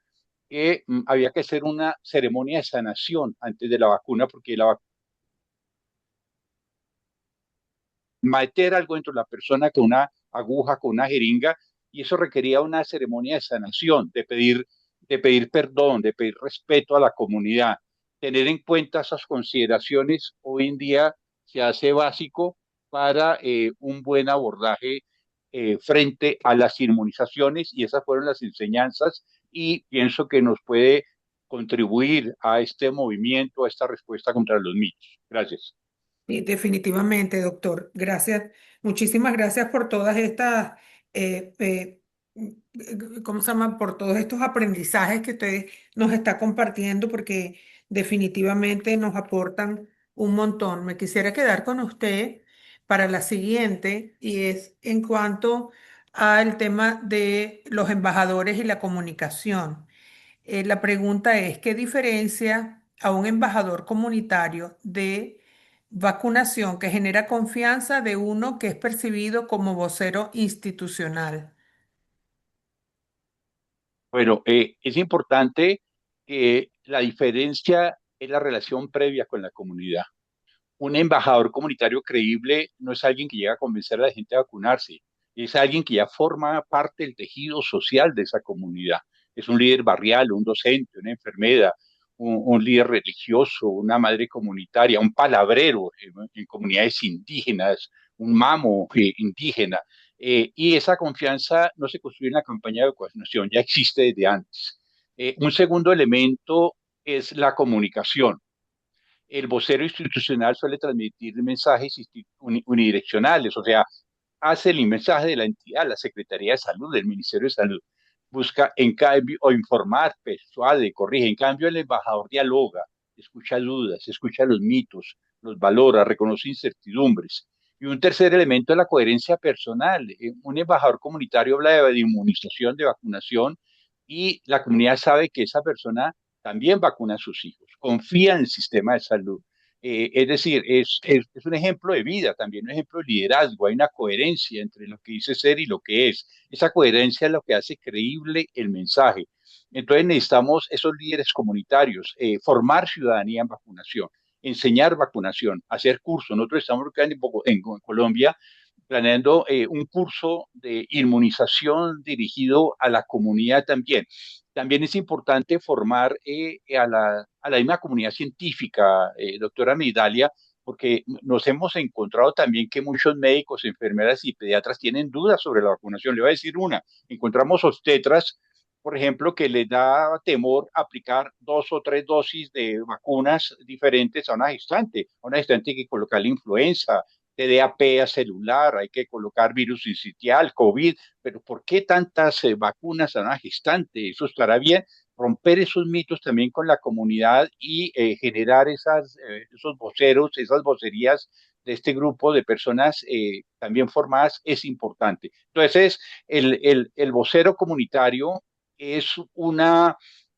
que había que hacer una ceremonia de sanación antes de la vacuna, porque la vacuna meter algo dentro de la persona con una aguja, con una jeringa, y eso requería una ceremonia de sanación, de pedir perdón, de pedir respeto a la comunidad. Tener en cuenta esas consideraciones hoy en día se hace básico para un buen abordaje frente a las inmunizaciones, y esas fueron las enseñanzas y pienso que nos puede contribuir a este movimiento, a esta respuesta contra los mitos. Gracias. Sí, definitivamente, doctor. Gracias. Muchísimas gracias por todas estas, eh, eh, ¿cómo se llama? Por todos estos aprendizajes que usted nos está compartiendo, porque definitivamente nos aportan un montón. Me quisiera quedar con usted para la siguiente, y es en cuanto al tema de los embajadores y la comunicación. La pregunta es, ¿qué diferencia a un embajador comunitario de vacunación que genera confianza de uno que es percibido como vocero institucional? Bueno, es importante que la diferencia es la relación previa con la comunidad. Un embajador comunitario creíble no es alguien que llega a convencer a la gente a vacunarse, es alguien que ya forma parte del tejido social de esa comunidad. Es un líder barrial, un docente, una enfermera, un líder religioso, una madre comunitaria, un palabrero en comunidades indígenas, un mamo indígena. Y esa confianza no se construye en la campaña de vacunación, ya existe desde antes. Un segundo elemento es la comunicación. El vocero institucional suele transmitir mensajes unidireccionales, o sea, hace el mensaje de la entidad, la Secretaría de Salud, del Ministerio de Salud. Busca, en cambio, o informar, persuade, corrige. En cambio, el embajador dialoga, escucha dudas, escucha los mitos, los valora, reconoce incertidumbres. Y un tercer elemento es la coherencia personal. Un embajador comunitario habla de inmunización, de vacunación, y la comunidad sabe que esa persona también vacuna a sus hijos, confía en el sistema de salud. Es decir, es un ejemplo de vida, también un ejemplo de liderazgo. Hay una coherencia entre lo que dice ser y lo que es. Esa coherencia es lo que hace creíble el mensaje. Entonces necesitamos esos líderes comunitarios, formar ciudadanía en vacunación, enseñar vacunación, hacer cursos. Nosotros estamos en Colombia planeando un curso de inmunización dirigido a la comunidad también. También es importante formar a la misma comunidad científica, doctora Midalia, porque nos hemos encontrado también que muchos médicos, enfermeras y pediatras tienen dudas sobre la vacunación. Le voy a decir una, encontramos obstetras, por ejemplo, que les da temor aplicar 2 o 3 dosis de vacunas diferentes a una gestante hay que colocarle influenza, TDAP a celular, hay que colocar virus sincitial, COVID, pero ¿por qué tantas vacunas a una gestante? Eso estará bien, romper esos mitos también con la comunidad y generar esos voceros, esas vocerías de este grupo de personas también formadas es importante. Entonces, el vocero comunitario es,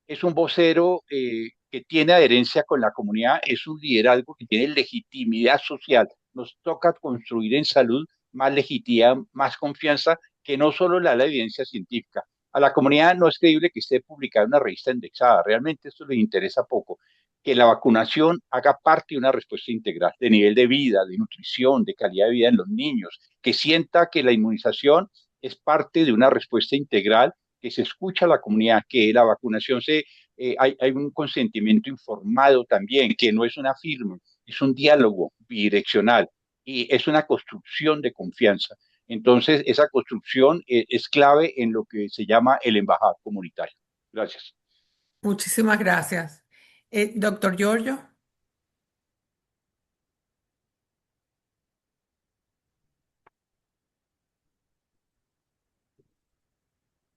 es un vocero que tiene adherencia con la comunidad, es un liderazgo que tiene legitimidad social. Nos toca construir en salud más legitimidad, más confianza, que no solo la evidencia científica. A la comunidad no es creíble que esté publicada en una revista indexada, realmente esto les interesa poco. Que la vacunación haga parte de una respuesta integral de nivel de vida, de nutrición, de calidad de vida en los niños, que sienta que la inmunización es parte de una respuesta integral, que se escucha a la comunidad, que la vacunación hay un consentimiento informado también, que no es una firma, es un diálogo bidireccional y es una construcción de confianza. Entonces, esa construcción es clave en lo que se llama el embajado comunitario. Gracias. Muchísimas gracias. Doctor Giorgio,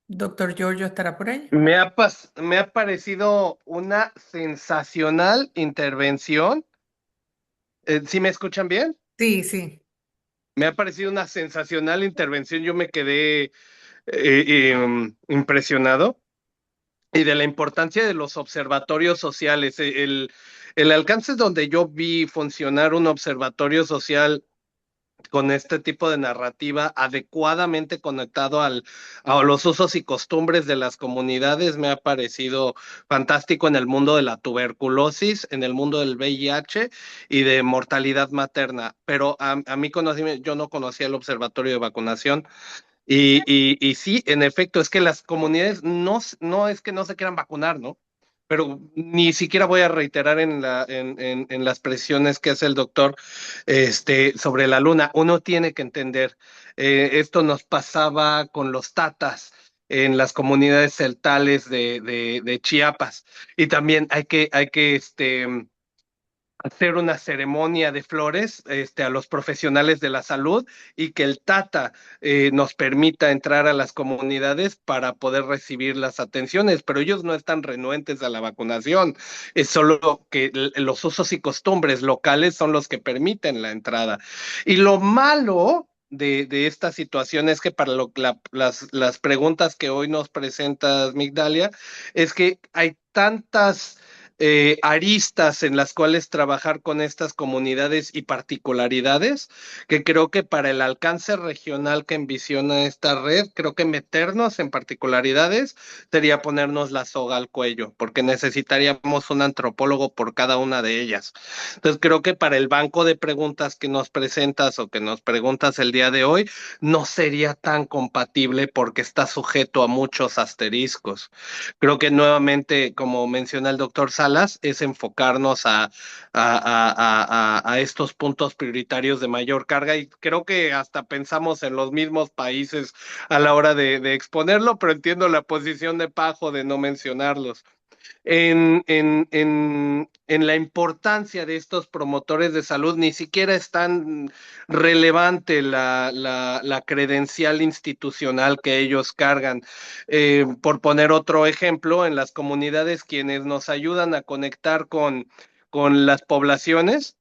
doctor Giorgio estará por ahí. Me ha parecido una sensacional intervención. ¿Sí me escuchan bien? Sí, sí. Me ha parecido una sensacional intervención. Yo me quedé impresionado y de la importancia de los observatorios sociales. El alcance donde yo vi funcionar un observatorio social con este tipo de narrativa adecuadamente conectado a los usos y costumbres de las comunidades me ha parecido fantástico en el mundo de la tuberculosis, en el mundo del VIH y de mortalidad materna. Pero a mí yo no conocía el observatorio de vacunación. Y sí, en efecto, es que las comunidades no es que no se quieran vacunar, ¿no? Pero ni siquiera voy a reiterar en las presiones que hace el doctor sobre la luna. Uno tiene que entender, esto nos pasaba con los tatas en las comunidades celtales de Chiapas. Y también hay que hacer una ceremonia de flores a los profesionales de la salud y que el Tata nos permita entrar a las comunidades para poder recibir las atenciones, pero ellos no están renuentes a la vacunación, es solo que los usos y costumbres locales son los que permiten la entrada. Y lo malo de esta situación es que para las preguntas que hoy nos presentas, Migdalia, es que hay tantas aristas en las cuales trabajar con estas comunidades y particularidades, que creo que para el alcance regional que envisiona esta red, creo que meternos en particularidades sería ponernos la soga al cuello, porque necesitaríamos un antropólogo por cada una de ellas. Entonces creo que para el banco de preguntas que nos presentas o que nos preguntas el día de hoy, no sería tan compatible porque está sujeto a muchos asteriscos. Creo que nuevamente, como menciona el doctor Salas, es enfocarnos a estos puntos prioritarios de mayor carga y creo que hasta pensamos en los mismos países a la hora de exponerlo, pero entiendo la posición de Pajo de no mencionarlos en la importancia de estos promotores de salud, ni siquiera es tan relevante la credencial institucional que ellos cargan. Por poner otro ejemplo, en las comunidades quienes nos ayudan a conectar con las poblaciones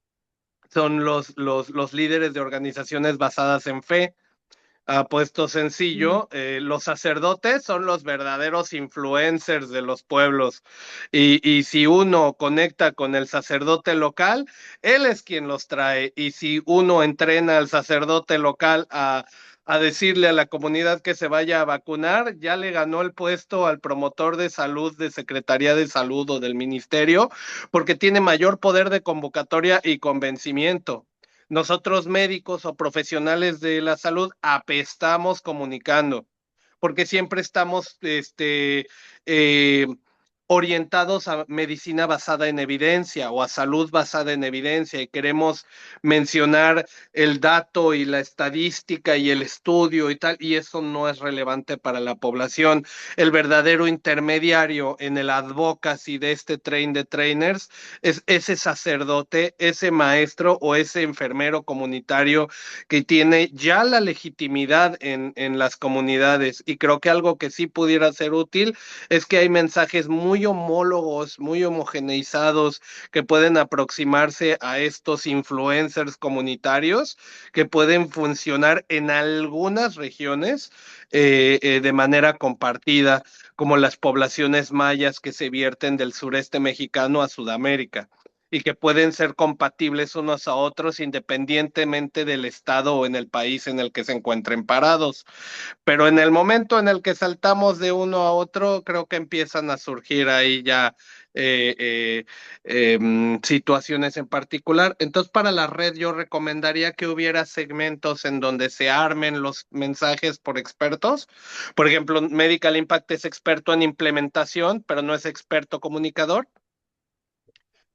son los líderes de organizaciones basadas en fe. Puesto sencillo, los sacerdotes son los verdaderos influencers de los pueblos y si uno conecta con el sacerdote local, él es quien los trae y si uno entrena al sacerdote local a decirle a la comunidad que se vaya a vacunar, ya le ganó el puesto al promotor de salud de Secretaría de Salud o del Ministerio porque tiene mayor poder de convocatoria y convencimiento. Nosotros médicos o profesionales de la salud apestamos comunicando, porque siempre estamos eh, orientados a medicina basada en evidencia o a salud basada en evidencia y queremos mencionar el dato y la estadística y el estudio y tal, y eso no es relevante para la población. El verdadero intermediario en el advocacy de este train de trainers es ese sacerdote, ese maestro o ese enfermero comunitario que tiene ya la legitimidad en las comunidades. Y creo que algo que sí pudiera ser útil es que hay mensajes muy homólogos, muy homogeneizados que pueden aproximarse a estos influencers comunitarios que pueden funcionar en algunas regiones de manera compartida, como las poblaciones mayas que se vierten del sureste mexicano a Sudamérica y que pueden ser compatibles unos a otros independientemente del estado o en el país en el que se encuentren parados. Pero en el momento en el que saltamos de uno a otro, creo que empiezan a surgir ahí ya eh, eh, situaciones en particular. Entonces, para la red yo recomendaría que hubiera segmentos en donde se armen los mensajes por expertos. Por ejemplo, Medical Impact es experto en implementación, pero no es experto comunicador.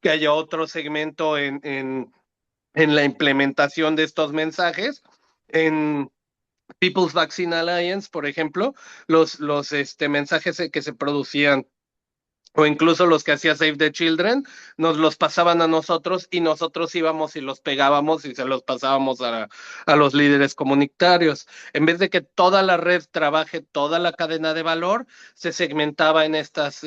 Que haya otro segmento en la implementación de estos mensajes. En People's Vaccine Alliance, por ejemplo, los mensajes que se producían o incluso los que hacía Save the Children, nos los pasaban a nosotros y nosotros íbamos y los pegábamos y se los pasábamos a los líderes comunitarios. En vez de que toda la red trabaje toda la cadena de valor, se segmentaba en estas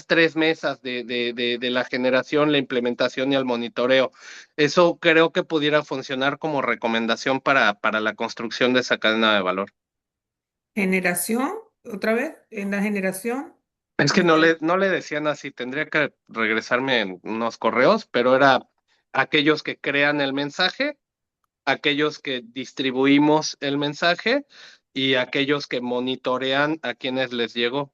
tres mesas de la generación, la implementación y el monitoreo. Eso creo que pudiera funcionar como recomendación para la construcción de esa cadena de valor. Generación, otra vez, en la generación. Es que Este, no le decían así, tendría que regresarme en unos correos, pero era aquellos que crean el mensaje, aquellos que distribuimos el mensaje y aquellos que monitorean a quienes les llegó.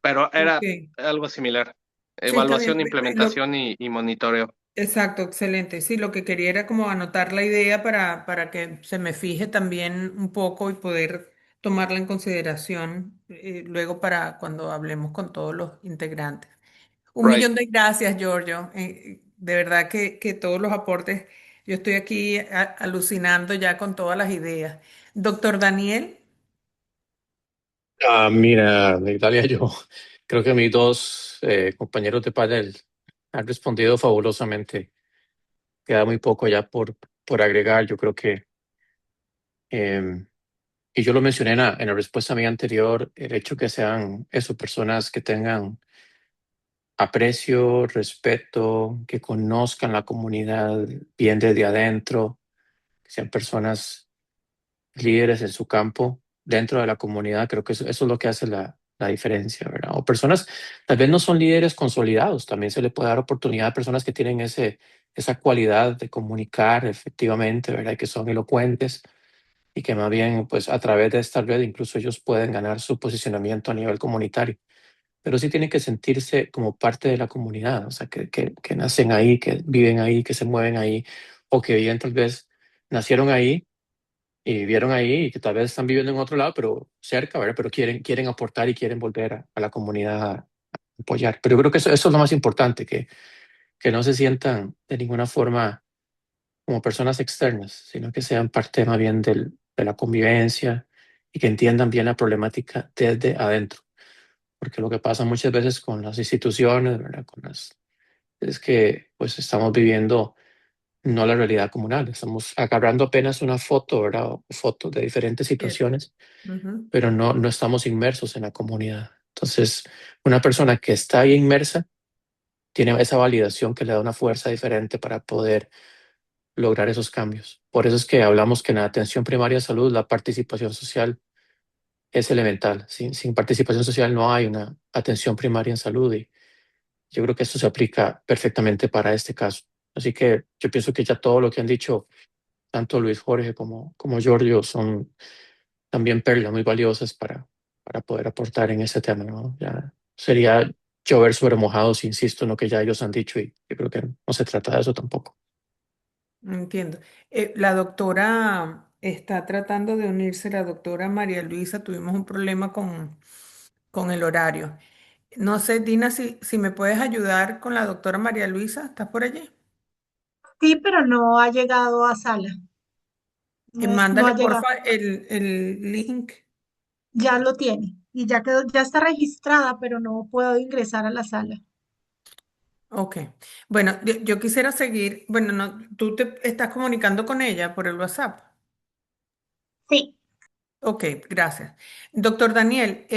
Pero era ok. algo similar. Sí, está bien. Evaluación, implementación y monitoreo. Exacto, excelente. Sí, lo que quería era como anotar la idea para que se me fije también un poco y poder tomarla en consideración luego para cuando hablemos con todos los integrantes. Un Right. millón de gracias, Giorgio. De verdad que todos los aportes, yo estoy aquí alucinando ya con todas las ideas. Doctor Daniel, Mira, de Italia, yo creo que mis dos compañeros de panel han respondido fabulosamente. Queda muy poco ya por agregar. Yo creo que, eh, y yo lo mencioné en la respuesta mía anterior, el hecho que sean eso, personas que tengan aprecio, respeto, que conozcan la comunidad bien desde adentro, que sean personas líderes en su campo dentro de la comunidad. Creo que eso es lo que hace la diferencia, ¿verdad? O personas, tal vez no son líderes consolidados, también se le puede dar oportunidad a personas que tienen esa cualidad de comunicar efectivamente, ¿verdad? Y que son elocuentes y que más bien, pues a través de esta red incluso ellos pueden ganar su posicionamiento a nivel comunitario. Pero sí tienen que sentirse como parte de la comunidad, o sea, que nacen ahí, que viven ahí, que se mueven ahí, o que bien tal vez nacieron ahí y vieron ahí y que tal vez están viviendo en otro lado, pero cerca, ¿verdad? Pero quieren aportar y quieren volver a la comunidad a apoyar. Pero yo creo que eso es lo más importante, que no se sientan de ninguna forma como personas externas, sino que sean parte más bien de la convivencia y que entiendan bien la problemática desde adentro. Porque lo que pasa muchas veces con las instituciones, ¿verdad? Es que pues estamos viviendo no la realidad comunal, estamos agarrando apenas una foto, ¿verdad? O fotos de diferentes cierto. situaciones, Ujú. pero no estamos inmersos en la comunidad. Entonces, una persona que está ahí inmersa tiene esa validación que le da una fuerza diferente para poder lograr esos cambios. Por eso es que hablamos que en la atención primaria de salud la participación social es elemental. Sin participación social no hay una atención primaria en salud y yo creo que esto se aplica perfectamente para este caso. Así que yo pienso que ya todo lo que han dicho tanto Luis Jorge como Giorgio son también perlas muy valiosas para poder aportar en ese tema, ¿no? Ya sería llover sobre mojados, insisto en lo que ya ellos han dicho y yo creo que no se trata de eso tampoco. Entiendo. La doctora está tratando de unirse, la doctora María Luisa, tuvimos un problema con el horario. No sé, Dina, si me puedes ayudar con la doctora María Luisa, ¿estás por allí? Sí, pero no ha llegado a sala. No ha Mándale, llegado. porfa, el link. Ya lo tiene. Y ya quedó, ya está registrada, pero no puedo ingresar a la sala. Ok. Bueno, yo quisiera seguir. Bueno, no, tú te estás comunicando con ella por el WhatsApp. Sí. Ok, gracias. Doctor Daniel,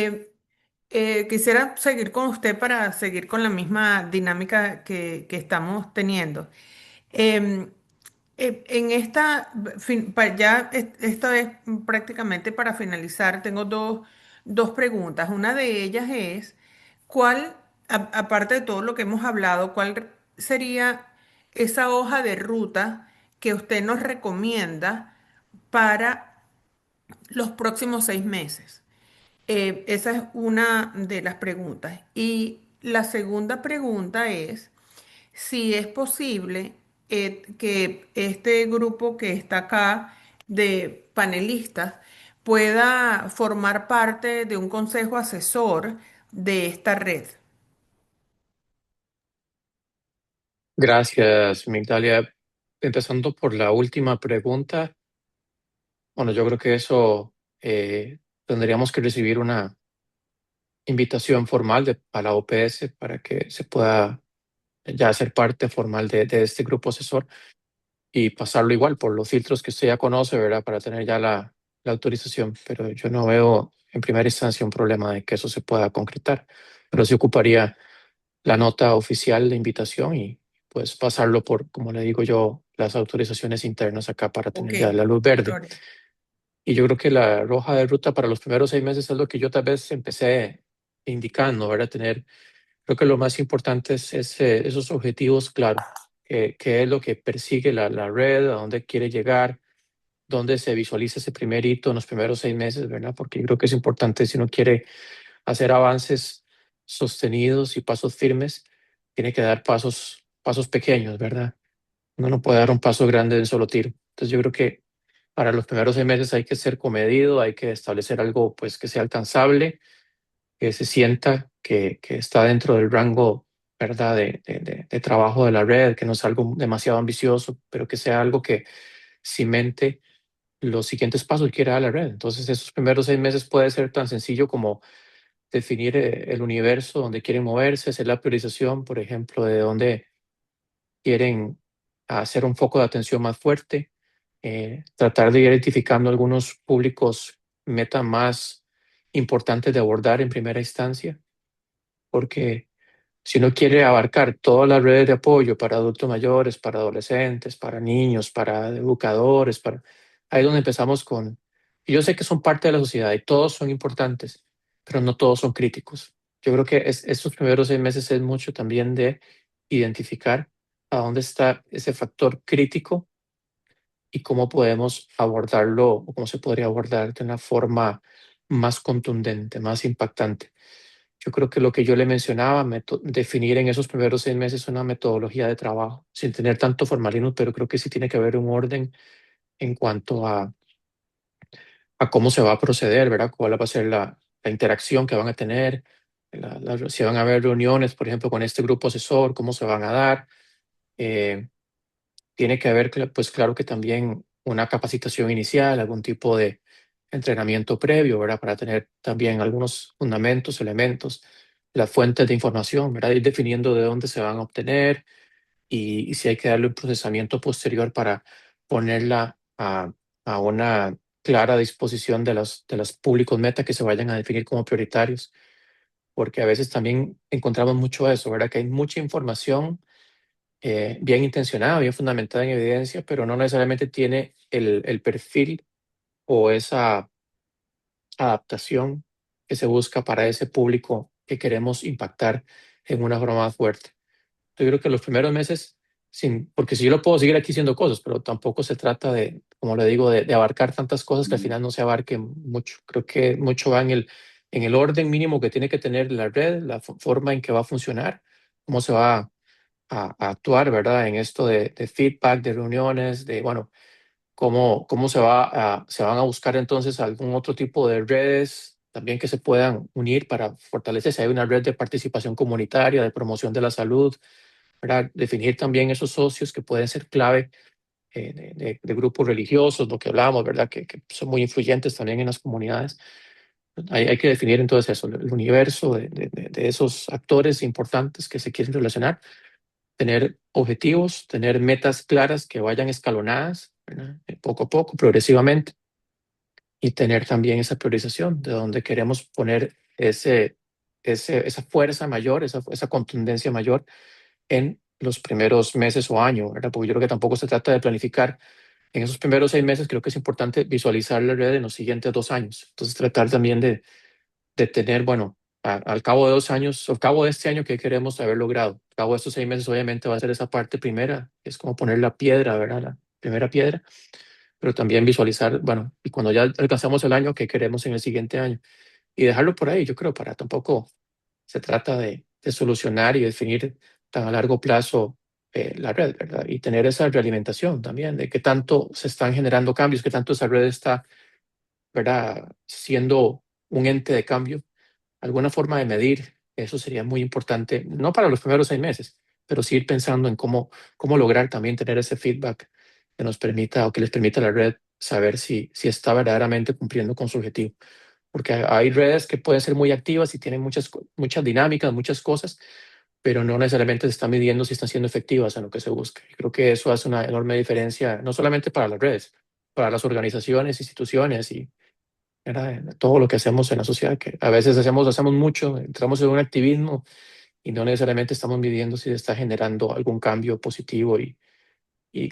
quisiera seguir con usted para seguir con la misma dinámica que estamos teniendo. Em, en esta, esto es prácticamente para finalizar, tengo dos preguntas. Una de ellas es, ¿cuál, aparte de todo lo que hemos hablado, cuál sería esa hoja de ruta que usted nos recomienda para los próximos 6 meses? Esa es una de las preguntas. Y la segunda pregunta es si es posible que este grupo que está acá de panelistas pueda formar parte de un consejo asesor de esta red. Gracias, Migdalia. Empezando por la última pregunta, bueno, yo creo que eso tendríamos que recibir una invitación formal a la OPS para que se pueda ya ser parte formal de este grupo asesor y pasarlo igual por los filtros que usted ya conoce, ¿verdad? Para tener ya la autorización. Pero yo no veo en primera instancia un problema de que eso se pueda concretar. Pero sí ocuparía la nota oficial de invitación y pues pasarlo por, como le digo yo, las autorizaciones internas acá para Ok, tener ya la luz verde. Gloria. Y yo creo que la roja de ruta para los primeros 6 meses es lo que yo tal vez empecé indicando, ¿verdad? Creo que lo más importante es esos objetivos claros, qué es lo que persigue la red, a dónde quiere llegar, dónde se visualiza ese primer hito en los primeros 6 meses, ¿verdad? Porque yo creo que es importante si uno quiere hacer avances sostenidos y pasos firmes, tiene que dar pasos pequeños, ¿verdad? Uno no puede dar un paso grande de un solo tiro. Entonces yo creo que para los primeros 6 meses hay que ser comedido, hay que establecer algo pues que sea alcanzable, que se sienta que está dentro del rango, ¿verdad? De trabajo de la red, que no es algo demasiado ambicioso, pero que sea algo que cimente los siguientes pasos que quiera dar la red. Entonces esos primeros 6 meses puede ser tan sencillo como definir el universo donde quieren moverse, hacer la priorización, por ejemplo, de dónde quieren hacer un foco de atención más fuerte, tratar de ir identificando algunos públicos meta más importantes de abordar en primera instancia, porque si uno quiere abarcar todas las redes de apoyo para adultos mayores, para adolescentes, para niños, para educadores, ahí es donde empezamos con, y yo sé que son parte de la sociedad y todos son importantes, pero no todos son críticos. Yo creo que estos primeros 6 meses es mucho también de identificar a dónde está ese factor crítico y cómo podemos abordarlo o cómo se podría abordar de una forma más contundente, más impactante. Yo creo que lo que yo le mencionaba, definir en esos primeros 6 meses una metodología de trabajo, sin tener tanto formalismo, pero creo que sí tiene que haber un orden en cuanto a cómo se va a proceder, ¿verdad? ¿Cuál va a ser la interacción que van a tener? Si van a haber reuniones, por ejemplo, con este grupo asesor, cómo se van a dar. Eh, Tiene que haber, pues claro que también una capacitación inicial, algún tipo de entrenamiento previo, ¿verdad? Para tener también algunos fundamentos, elementos, las fuentes de información, ¿verdad? Ir definiendo de dónde se van a obtener y si hay que darle un procesamiento posterior para ponerla a una clara disposición de los públicos meta que se vayan a definir como prioritarios, porque a veces también encontramos mucho eso, ¿verdad? Que hay mucha información bien intencionada, bien fundamentada en evidencia, pero no necesariamente tiene el perfil o esa adaptación que se busca para ese público que queremos impactar en una forma más fuerte. Yo creo que los primeros meses, porque si yo lo puedo seguir aquí haciendo cosas, pero tampoco se trata de, como le digo, de abarcar tantas cosas que al final no se abarque mucho. Creo que mucho va en el orden mínimo que tiene que tener la red, la forma en que va a funcionar, cómo se va a actuar, ¿verdad? En esto de feedback, de reuniones, de, bueno, cómo se van a buscar entonces algún otro tipo de redes también que se puedan unir para fortalecerse. Hay una red de participación comunitaria, de promoción de la salud, ¿verdad? Definir también esos socios que pueden ser clave de grupos religiosos, lo que hablábamos, ¿verdad? Que son muy influyentes también en las comunidades. Hay que definir entonces eso, el universo de esos actores importantes que se quieren relacionar, tener objetivos, tener metas claras que vayan escalonadas, ¿verdad? Poco a poco, progresivamente, y tener también esa priorización de donde queremos poner esa fuerza mayor, esa contundencia mayor en los primeros meses o años, ¿verdad? Porque yo creo que tampoco se trata de planificar en esos primeros 6 meses. Creo que es importante visualizar la red en los siguientes 2 años. Entonces, tratar también de tener, bueno, al cabo de 2 años, al cabo de este año, ¿qué queremos haber logrado? Al cabo de estos 6 meses, obviamente, va a ser esa parte primera, que es como poner la piedra, ¿verdad? La primera piedra, pero también visualizar, bueno, y cuando ya alcanzamos el año, ¿qué queremos en el siguiente año? Y dejarlo por ahí, yo creo, para tampoco se trata de solucionar y definir tan a largo plazo la red, ¿verdad? Y tener esa realimentación también de qué tanto se están generando cambios, qué tanto esa red está, ¿verdad? Siendo un ente de cambio. Alguna forma de medir eso sería muy importante, no para los primeros 6 meses, pero sí ir pensando en cómo lograr también tener ese feedback que nos permita o que les permita a la red saber si está verdaderamente cumpliendo con su objetivo. Porque hay redes que pueden ser muy activas y tienen muchas dinámicas, muchas cosas, pero no necesariamente se está midiendo si están siendo efectivas en lo que se busca. Y creo que eso hace una enorme diferencia, no solamente para las redes, para las organizaciones, instituciones y, ¿verdad? Todo lo que hacemos en la sociedad, que a veces hacemos mucho, entramos en un activismo y no necesariamente estamos midiendo si se está generando algún cambio positivo y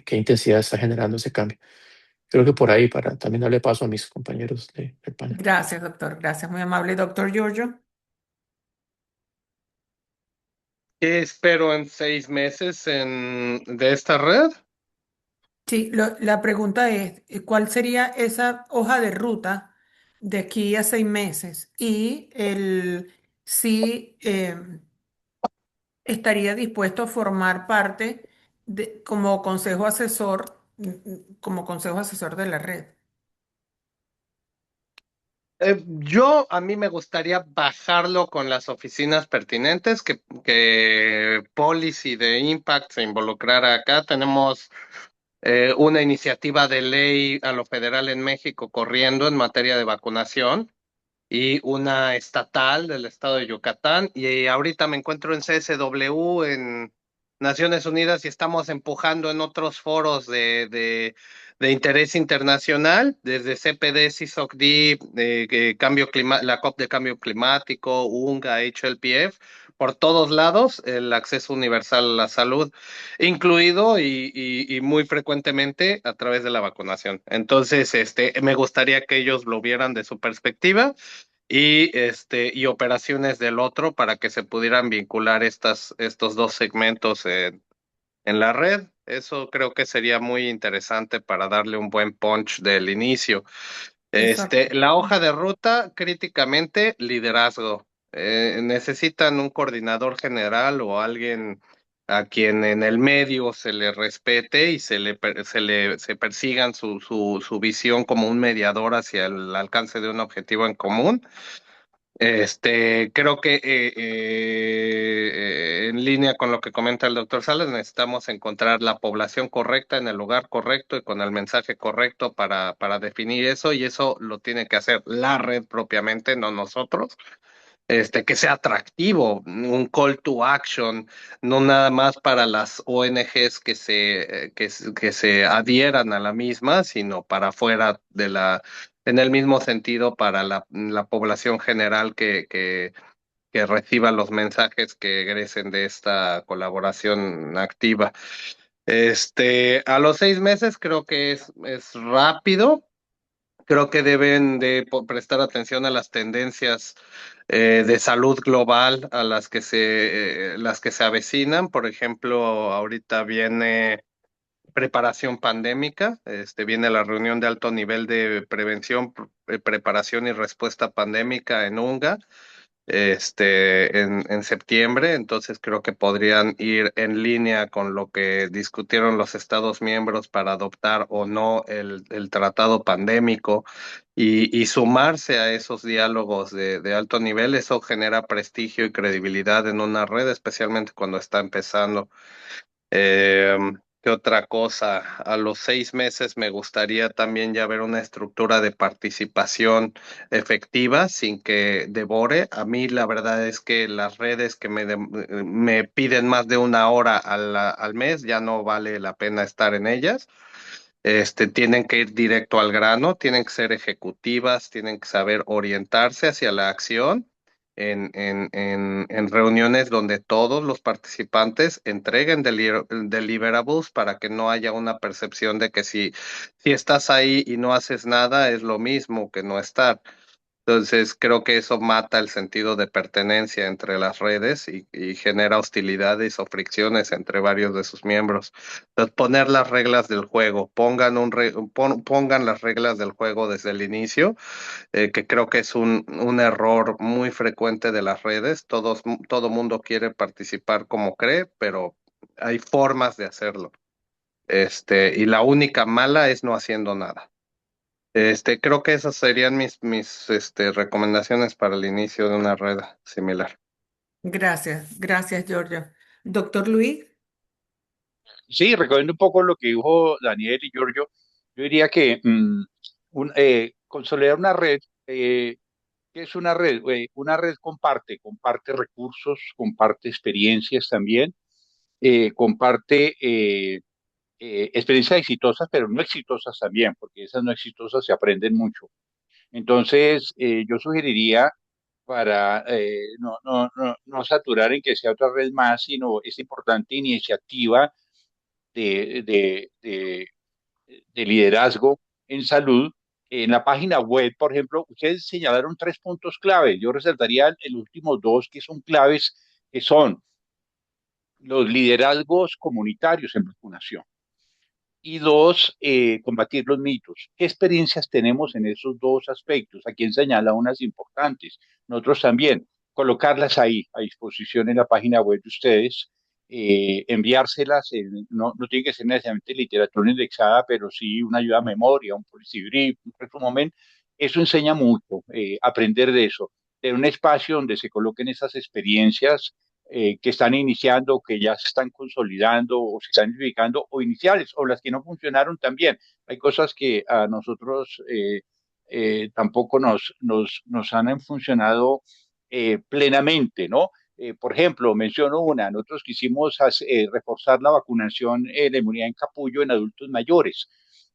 qué intensidad está generando ese cambio. Creo que por ahí, para también darle paso a mis compañeros del panel. Gracias, doctor. Gracias, muy amable, doctor Giorgio. ¿Qué espero en 6 meses de esta red? Sí, la pregunta es, ¿cuál sería esa hoja de ruta de aquí a 6 meses? Y si estaría dispuesto a formar parte como consejo asesor, como consejo asesor de la red. A mí me gustaría bajarlo con las oficinas pertinentes, que Policy de Impact se involucrara acá. Tenemos una iniciativa de ley a lo federal en México corriendo en materia de vacunación y una estatal del estado de Yucatán. Y ahorita me encuentro en CSW, en Naciones Unidas, y estamos empujando en otros foros de interés internacional, desde CPD, CISOC-D, la COP de Cambio Climático, UNGA, HLPF, por todos lados, el acceso universal a la salud, incluido y muy frecuentemente a través de la vacunación. Entonces, me gustaría que ellos lo vieran de su perspectiva y operaciones del otro para que se pudieran vincular estos dos segmentos en la red. Eso creo que sería muy interesante para darle un buen punch del inicio. Exacto. La hoja de ruta, críticamente, liderazgo. Necesitan un coordinador general o alguien a quien en el medio se le respete y se persigan su visión como un mediador hacia el alcance de un objetivo en común. Creo que en línea con lo que comenta el doctor Sales, necesitamos encontrar la población correcta en el lugar correcto y con el mensaje correcto para definir eso, y eso lo tiene que hacer la red propiamente, no nosotros. Que sea atractivo, un call to action, no nada más para las ONGs que se adhieran a la misma, sino para afuera en el mismo sentido para la población general que reciba los mensajes que egresen de esta colaboración activa. A los 6 meses creo que es rápido. Creo que deben de prestar atención a las tendencias de salud global a las que se avecinan. Por ejemplo, ahorita viene preparación pandémica, viene la reunión de alto nivel de prevención, preparación y respuesta pandémica en UNGA. en septiembre, entonces creo que podrían ir en línea con lo que discutieron los Estados miembros para adoptar o no el tratado pandémico y sumarse a esos diálogos de alto nivel. Eso genera prestigio y credibilidad en una red, especialmente cuando está empezando. Eh, ¿Qué otra cosa? A los 6 meses me gustaría también ya ver una estructura de participación efectiva sin que devore. A mí la verdad es que las redes que me piden más de una hora al mes ya no vale la pena estar en ellas. Tienen que ir directo al grano, tienen que ser ejecutivas, tienen que saber orientarse hacia la acción en reuniones donde todos los participantes entreguen deliverables para que no haya una percepción de que si estás ahí y no haces nada es lo mismo que no estar. Entonces, creo que eso mata el sentido de pertenencia entre las redes y genera hostilidades o fricciones entre varios de sus miembros. Entonces, poner las reglas del juego, pongan las reglas del juego desde el inicio, que creo que es un error muy frecuente de las redes. Todo mundo quiere participar como cree, pero hay formas de hacerlo. Y la única mala es no haciendo nada. Creo que esas serían mis recomendaciones para el inicio de una red similar. Gracias, gracias, Giorgio. Doctor Luis, Sí, recomiendo un poco lo que dijo Daniel y Giorgio. Yo diría que consolidar una red, ¿qué es una red? Una red comparte recursos, comparte experiencias también, comparte experiencias exitosas, pero no exitosas también, porque esas no exitosas se aprenden mucho. Entonces, yo sugeriría para no saturar en que sea otra red más, sino esta importante iniciativa de, de, de, de liderazgo en salud. En la página web, por ejemplo, ustedes señalaron 3 puntos clave. Yo resaltaría el último dos que son claves, que son los liderazgos comunitarios en vacunación y dos, combatir los mitos. ¿Qué experiencias tenemos en esos dos aspectos? Aquí señala unas importantes, nosotros también, colocarlas ahí a disposición en la página web de ustedes, enviárselas, no tiene que ser necesariamente literatura indexada, pero sí una ayuda a memoria, un policy brief, un resumen. Eso enseña mucho, aprender de eso, de un espacio donde se coloquen esas experiencias que están iniciando, que ya se están consolidando o se están edificando, o iniciales, o las que no funcionaron también. Hay cosas que a nosotros tampoco nos han funcionado plenamente, ¿no? Por ejemplo, menciono una, nosotros quisimos reforzar la vacunación de inmunidad en capullo en adultos mayores,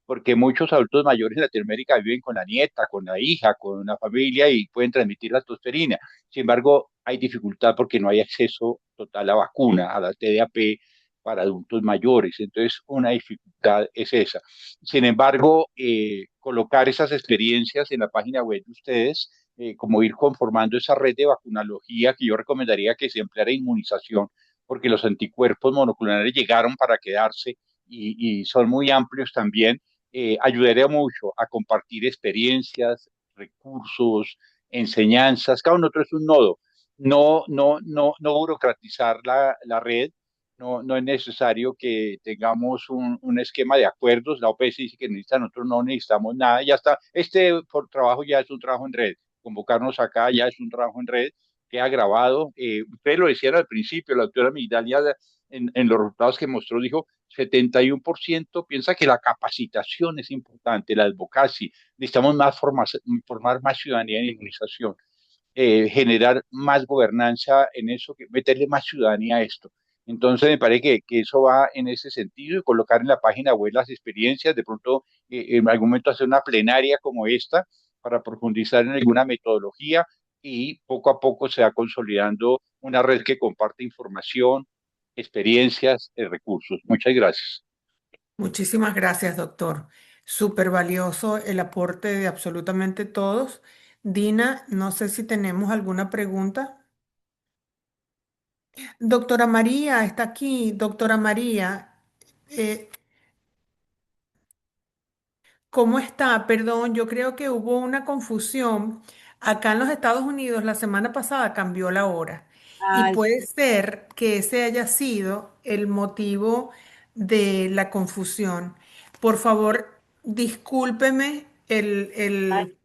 porque muchos adultos mayores en Latinoamérica viven con la nieta, con la hija, con la familia y pueden transmitir la tosferina. Sin embargo, hay dificultad porque no hay acceso total a vacuna, a la TDAP para adultos mayores. Entonces, una dificultad es esa. Sin embargo, colocar esas experiencias en la página web de ustedes, como ir conformando esa red de vacunología que yo recomendaría que se empleara inmunización, porque los anticuerpos monoclonales llegaron para quedarse y son muy amplios también, ayudaría mucho a compartir experiencias, recursos, enseñanzas. Cada uno es un nodo. No burocratizar la red. No es necesario que tengamos un esquema de acuerdos. La OPS dice que necesita, nosotros no necesitamos nada. Ya está. Por trabajo ya es un trabajo en red. Convocarnos acá ya es un trabajo en red. Queda grabado. Ustedes lo decían al principio, la doctora Migdalia en los resultados que mostró dijo 71% piensa que la capacitación es importante, la advocacy. Necesitamos formar más ciudadanía en la inmunización, generar más gobernanza en eso, meterle más ciudadanía a esto. Entonces me parece que eso va en ese sentido y colocar en la página web las experiencias, de pronto en algún momento hacer una plenaria como esta para profundizar en alguna metodología y poco a poco se va consolidando una red que comparte información, experiencias, recursos. Muchas gracias. muchísimas gracias, doctor. Súper valioso el aporte de absolutamente todos. Dina, no sé si tenemos alguna pregunta. Doctora María está aquí. Doctora María, eh, ¿cómo está? Perdón, yo creo que hubo una confusión. Acá en los Estados Unidos la semana pasada cambió la hora y Ay, puede ser que ese haya sido el motivo de la confusión. Por favor, discúlpeme ay,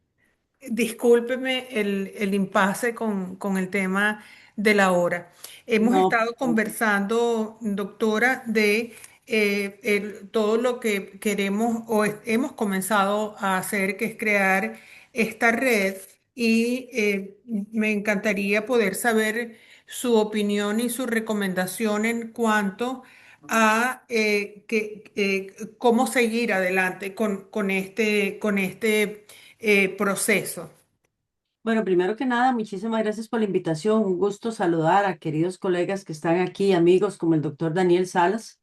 discúlpeme el impasse con el tema de la hora. Hemos no, estado conversando, doctora, de todo lo que queremos o hemos comenzado a hacer, que es crear esta red y me encantaría poder saber su opinión y su recomendación en cuanto a cómo seguir adelante con este proceso. bueno, primero que nada, muchísimas gracias por la invitación. Un gusto saludar a queridos colegas que están aquí, amigos como el doctor Daniel Salas,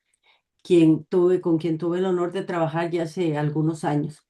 con quien tuve el honor de trabajar ya hace algunos años.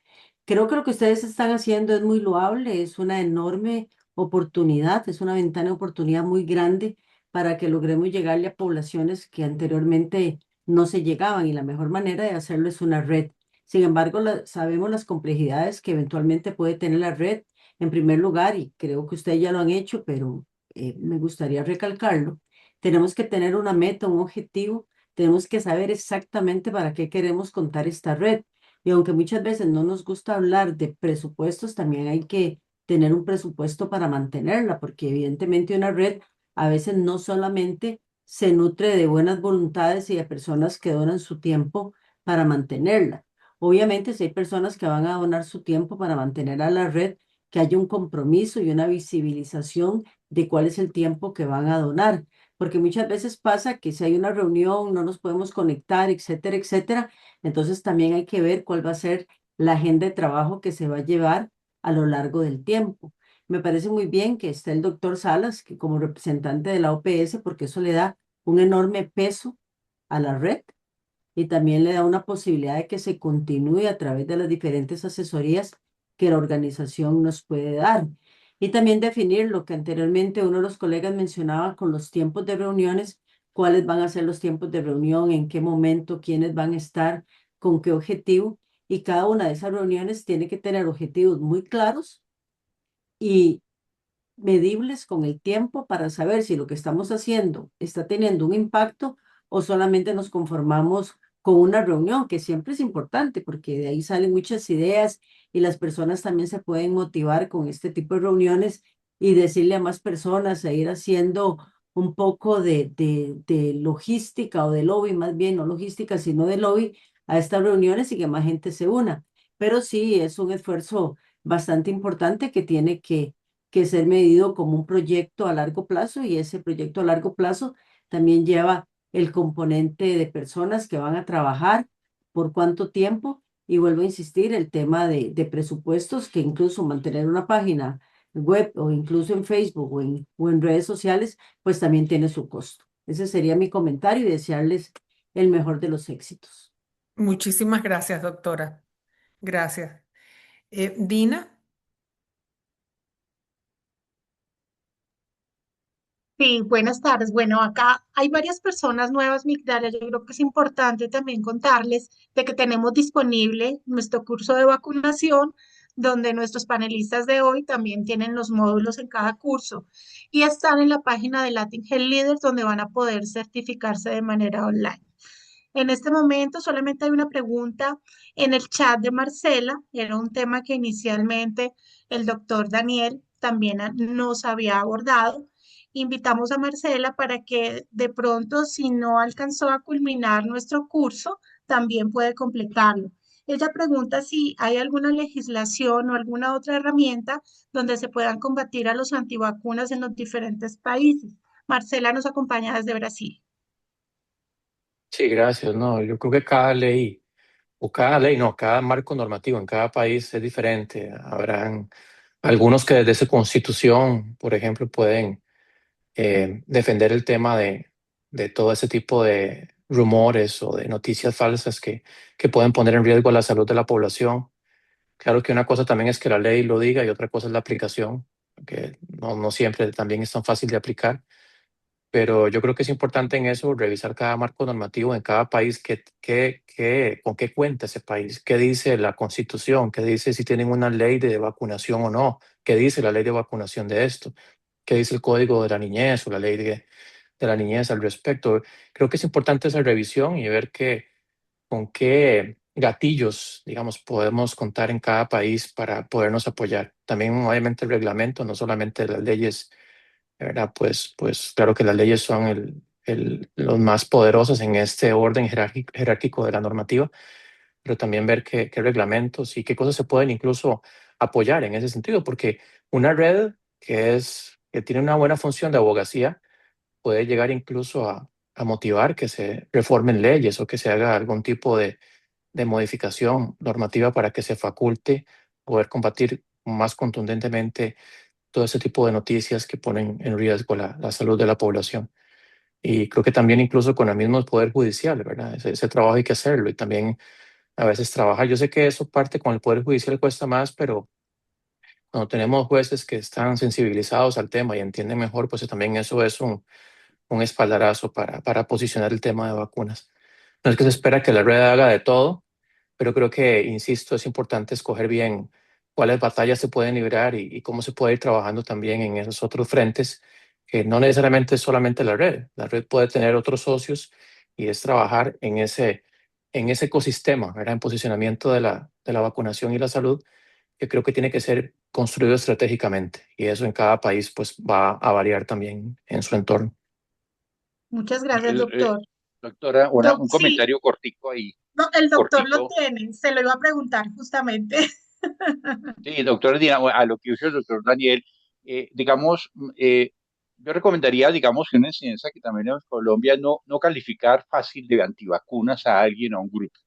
Creo que lo que ustedes están haciendo es muy loable, es una enorme oportunidad, es una ventana de oportunidad muy grande para que logremos llegarle a poblaciones que anteriormente no se llegaban y la mejor manera de hacerlo es una red. Sin embargo, sabemos las complejidades que eventualmente puede tener la red en primer lugar, y creo que ustedes ya lo han hecho, pero me gustaría recalcarlo. Tenemos que tener una meta, un objetivo. Tenemos que saber exactamente para qué queremos contar esta red. Y aunque muchas veces no nos gusta hablar de presupuestos, también hay que tener un presupuesto para mantenerla, porque evidentemente una red a veces no solamente se nutre de buenas voluntades y de personas que donan su tiempo para mantenerla. Obviamente, si hay personas que van a donar su tiempo para mantener a la red, que haya un compromiso y una visibilización de cuál es el tiempo que van a donar, porque muchas veces pasa que si hay una reunión no nos podemos conectar, etcétera, etcétera. Entonces también hay que ver cuál va a ser la agenda de trabajo que se va a llevar a lo largo del tiempo. Me parece muy bien que esté el doctor Salas que como representante de la OPS, porque eso le da un enorme peso a la red y también le da una posibilidad de que se continúe a través de las diferentes asesorías que la organización nos puede dar. Y también definir lo que anteriormente uno de los colegas mencionaba con los tiempos de reuniones, cuáles van a ser los tiempos de reunión, en qué momento, quiénes van a estar, con qué objetivo. Y cada una de esas reuniones tiene que tener objetivos muy claros y medibles con el tiempo para saber si lo que estamos haciendo está teniendo un impacto o solamente nos conformamos con una reunión, que siempre es importante porque de ahí salen muchas ideas y las personas también se pueden motivar con este tipo de reuniones y decirle a más personas a ir haciendo un poco de logística o de lobby, más bien no logística, sino de lobby a estas reuniones y que más gente se una. Pero sí, es un esfuerzo bastante importante que tiene que ser medido como un proyecto a largo plazo y ese proyecto a largo plazo también lleva el componente de personas que van a trabajar, por cuánto tiempo, y vuelvo a insistir, el tema de presupuestos, que incluso mantener una página web o incluso en Facebook o en redes sociales, pues también tiene su costo. Ese sería mi comentario y desearles el mejor de los éxitos. Muchísimas gracias, doctora. Gracias. Dina, Sí, buenas tardes. Bueno, acá hay varias personas nuevas, Migdalia. Yo creo que es importante también contarles de que tenemos disponible nuestro curso de vacunación, donde nuestros panelistas de hoy también tienen los módulos en cada curso y están en la página de Latin Health Leaders, donde van a poder certificarse de manera online. En este momento solamente hay una pregunta en el chat de Marcela. Era un tema que inicialmente el doctor Daniel también nos había abordado. Invitamos a Marcela para que de pronto, si no alcanzó a culminar nuestro curso, también puede completarlo. Ella pregunta si hay alguna legislación o alguna otra herramienta donde se puedan combatir a los antivacunas en los diferentes países. Marcela nos acompaña desde Brasil. Sí, gracias. No, yo creo que cada marco normativo en cada país es diferente. Habrán algunos que desde su constitución, por ejemplo, pueden defender el tema de todo ese tipo de rumores o de noticias falsas que pueden poner en riesgo la salud de la población. Claro que una cosa también es que la ley lo diga y otra cosa es la aplicación, que no siempre también es tan fácil de aplicar. pero yo creo que es importante en eso revisar cada marco normativo en cada país, con qué cuenta ese país, qué dice la Constitución, qué dice si tienen una ley de vacunación o no, qué dice la ley de vacunación de esto, qué dice el Código de la Niñez o la ley de la niñez al respecto. Creo que es importante esa revisión y ver con qué gatillos, digamos, podemos contar en cada país para podernos apoyar. También, obviamente, el reglamento, no solamente las leyes, ¿verdad? Pues claro que las leyes son los más poderosos en este orden jerárquico de la normativa, pero también ver qué reglamentos y qué cosas se pueden incluso apoyar en ese sentido, porque una red que tiene una buena función de abogacía puede llegar incluso a motivar que se reformen leyes o que se haga algún tipo de modificación normativa para que se faculte poder combatir más contundentemente todo ese tipo de noticias que ponen en riesgo la salud de la población. Y creo que también incluso con el mismo Poder Judicial, ¿verdad? Ese trabajo hay que hacerlo y también a veces trabajar. Yo sé que eso parte con el Poder Judicial cuesta más, pero cuando tenemos jueces que están sensibilizados al tema y entienden mejor, pues también eso es un espaldarazo para posicionar el tema de vacunas. No es que se espera que la red haga de todo, pero creo que, insisto, es importante escoger bien cuáles batallas se pueden librar y cómo se puede ir trabajando también en esos otros frentes, que no necesariamente es solamente la red. La red puede tener otros socios y es trabajar en ese ecosistema, ¿verdad? En posicionamiento de la vacunación y la salud, que creo que tiene que ser construido estratégicamente y eso en cada país pues va a variar también en su entorno. Muchas gracias, Eh, eh, doctor. Doctora, un Sí, comentario cortico ahí, no, el doctor lo cortico. tiene, se lo iba a preguntar justamente. Sí, doctor Dina, a lo que dice el doctor Daniel, digamos, yo recomendaría, digamos, que una enseñanza que también en Colombia no calificar fácil de antivacunas a alguien, a un grupo,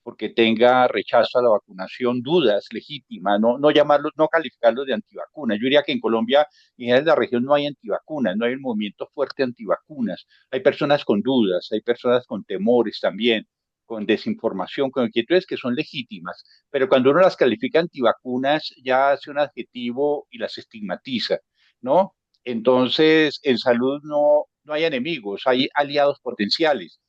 porque tenga rechazo a la vacunación, dudas legítimas, no llamarlos, no calificarlos de antivacunas. Yo diría que en Colombia y en la región no hay antivacunas, no hay un movimiento fuerte antivacunas. Hay personas con dudas, hay personas con temores también, con desinformación, con inquietudes que son legítimas, pero cuando uno las califica antivacunas ya hace un adjetivo y las estigmatiza, ¿no? Entonces, en salud no hay enemigos, hay aliados potenciales.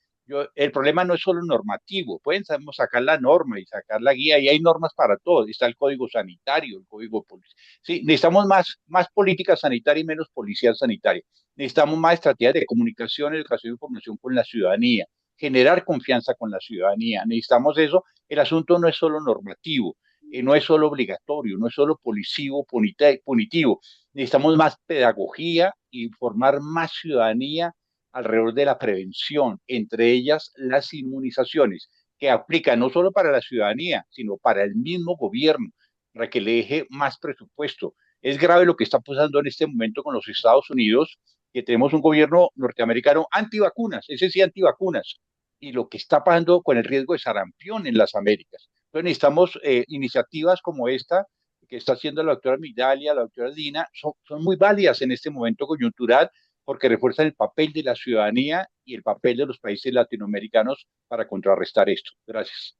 El problema no es solo normativo, pueden sacar la norma y sacar la guía, y hay normas para todo. Está el código sanitario, el código de policía. Sí, necesitamos más política sanitaria y menos policía sanitaria. Necesitamos más estrategias de comunicación, educación e información con la ciudadanía, generar confianza con la ciudadanía. Necesitamos eso. El asunto no es solo normativo, no es solo obligatorio, no es solo punitivo. Necesitamos más pedagogía y formar más ciudadanía alrededor de la prevención, entre ellas las inmunizaciones, que aplican no solo para la ciudadanía, sino para el mismo gobierno, para que le deje más presupuesto. Es grave lo que está pasando en este momento con los Estados Unidos, que tenemos un gobierno norteamericano antivacunas, ese sí antivacunas, y lo que está pasando con el riesgo de sarampión en las Américas. Entonces necesitamos iniciativas como esta que está haciendo la doctora Migdalia, la doctora Dina, son muy válidas en este momento coyuntural porque refuerzan el papel de la ciudadanía y el papel de los países latinoamericanos para contrarrestar esto. Gracias.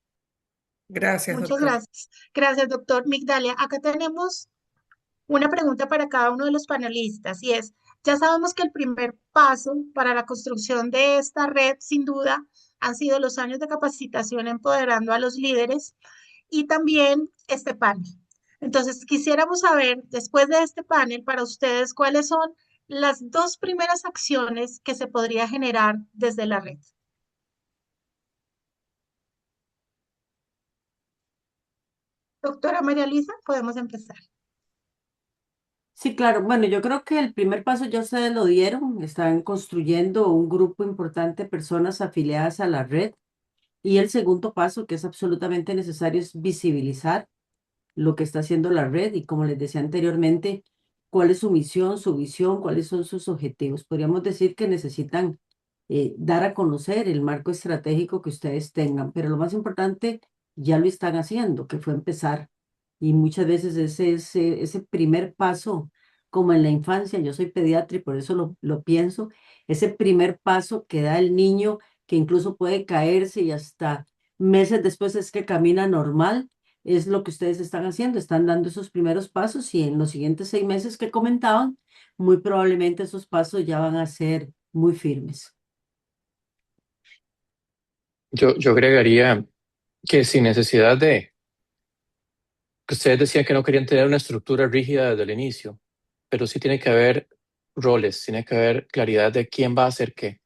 Gracias, Muchas doctor. gracias. Gracias, doctor Migdalia. Acá tenemos una pregunta para cada uno de los panelistas y es, ya sabemos que el primer paso para la construcción de esta red, sin duda, han sido los años de capacitación empoderando a los líderes y también este panel. Entonces, quisiéramos saber, después de este panel, para ustedes, cuáles son las dos primeras acciones que se podría generar desde la red. Doctora María Luisa, podemos empezar. Sí, claro. Bueno, yo creo que el primer paso ya ustedes lo dieron. Están construyendo un grupo importante de personas afiliadas a la red. Y el segundo paso, que es absolutamente necesario, es visibilizar lo que está haciendo la red y, como les decía anteriormente, cuál es su misión, su visión, cuáles son sus objetivos. Podríamos decir que necesitan dar a conocer el marco estratégico que ustedes tengan, pero lo más importante ya lo están haciendo, que fue empezar. Y muchas veces ese primer paso, como en la infancia, yo soy pediatra y por eso lo pienso, ese primer paso que da el niño, que incluso puede caerse y hasta meses después es que camina normal, es lo que ustedes están haciendo, están dando esos primeros pasos y en los siguientes 6 meses que comentaban, muy probablemente esos pasos ya van a ser muy firmes. Yo agregaría que sin necesidad que ustedes decían que no querían tener una estructura rígida desde el inicio, pero sí tiene que haber roles, tiene que haber claridad de quién va a hacer qué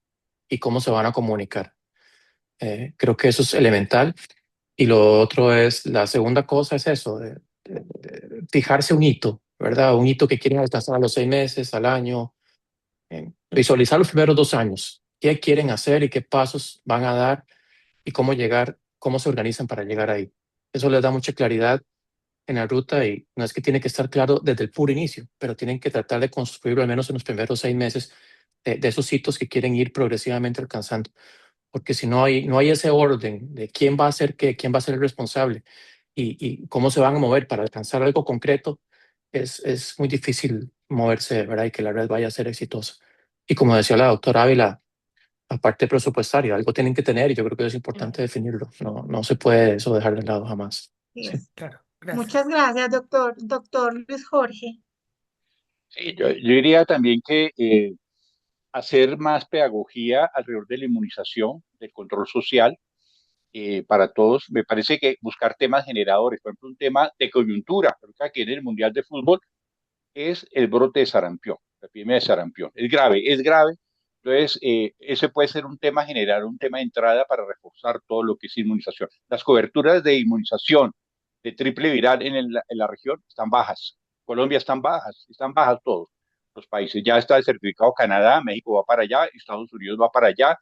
y cómo se van a comunicar. Creo que eso es elemental. Y lo otro es, la segunda cosa es eso, de fijarse un hito, ¿verdad? Un hito que quieren alcanzar a los 6 meses, al año, visualizar los primeros 2 años, qué quieren hacer y qué pasos van a dar y cómo llegar, cómo se organizan para llegar ahí. Eso les da mucha claridad en la ruta y no es que tiene que estar claro desde el puro inicio, pero tienen que tratar de construirlo al menos en los primeros 6 meses de esos hitos que quieren ir progresivamente alcanzando. Porque si no hay ese orden de quién va a hacer qué, quién va a ser el responsable y cómo se van a mover para alcanzar algo concreto, es muy difícil moverse, ¿verdad? Y que la red vaya a ser exitosa. Y como decía la doctora Ávila, aparte presupuestaria, algo tienen que tener y yo creo que es importante definirlo. No se puede eso dejar de lado jamás. Así Sí. es. Claro, gracias. Muchas gracias, doctor. Doctor Luis Jorge. Sí, yo diría también que hacer más pedagogía alrededor de la inmunización, del control social para todos. Me parece que buscar temas generadores, por ejemplo, un tema de coyuntura, creo que aquí en el Mundial de Fútbol es el brote de sarampión, la epidemia de sarampión. Es grave, es grave. Entonces, ese puede ser un tema general, un tema de entrada para reforzar todo lo que es inmunización. Las coberturas de inmunización de triple viral en la región están bajas. Colombia están bajas todos los países. Ya está el certificado Canadá, México va para allá, Estados Unidos va para allá,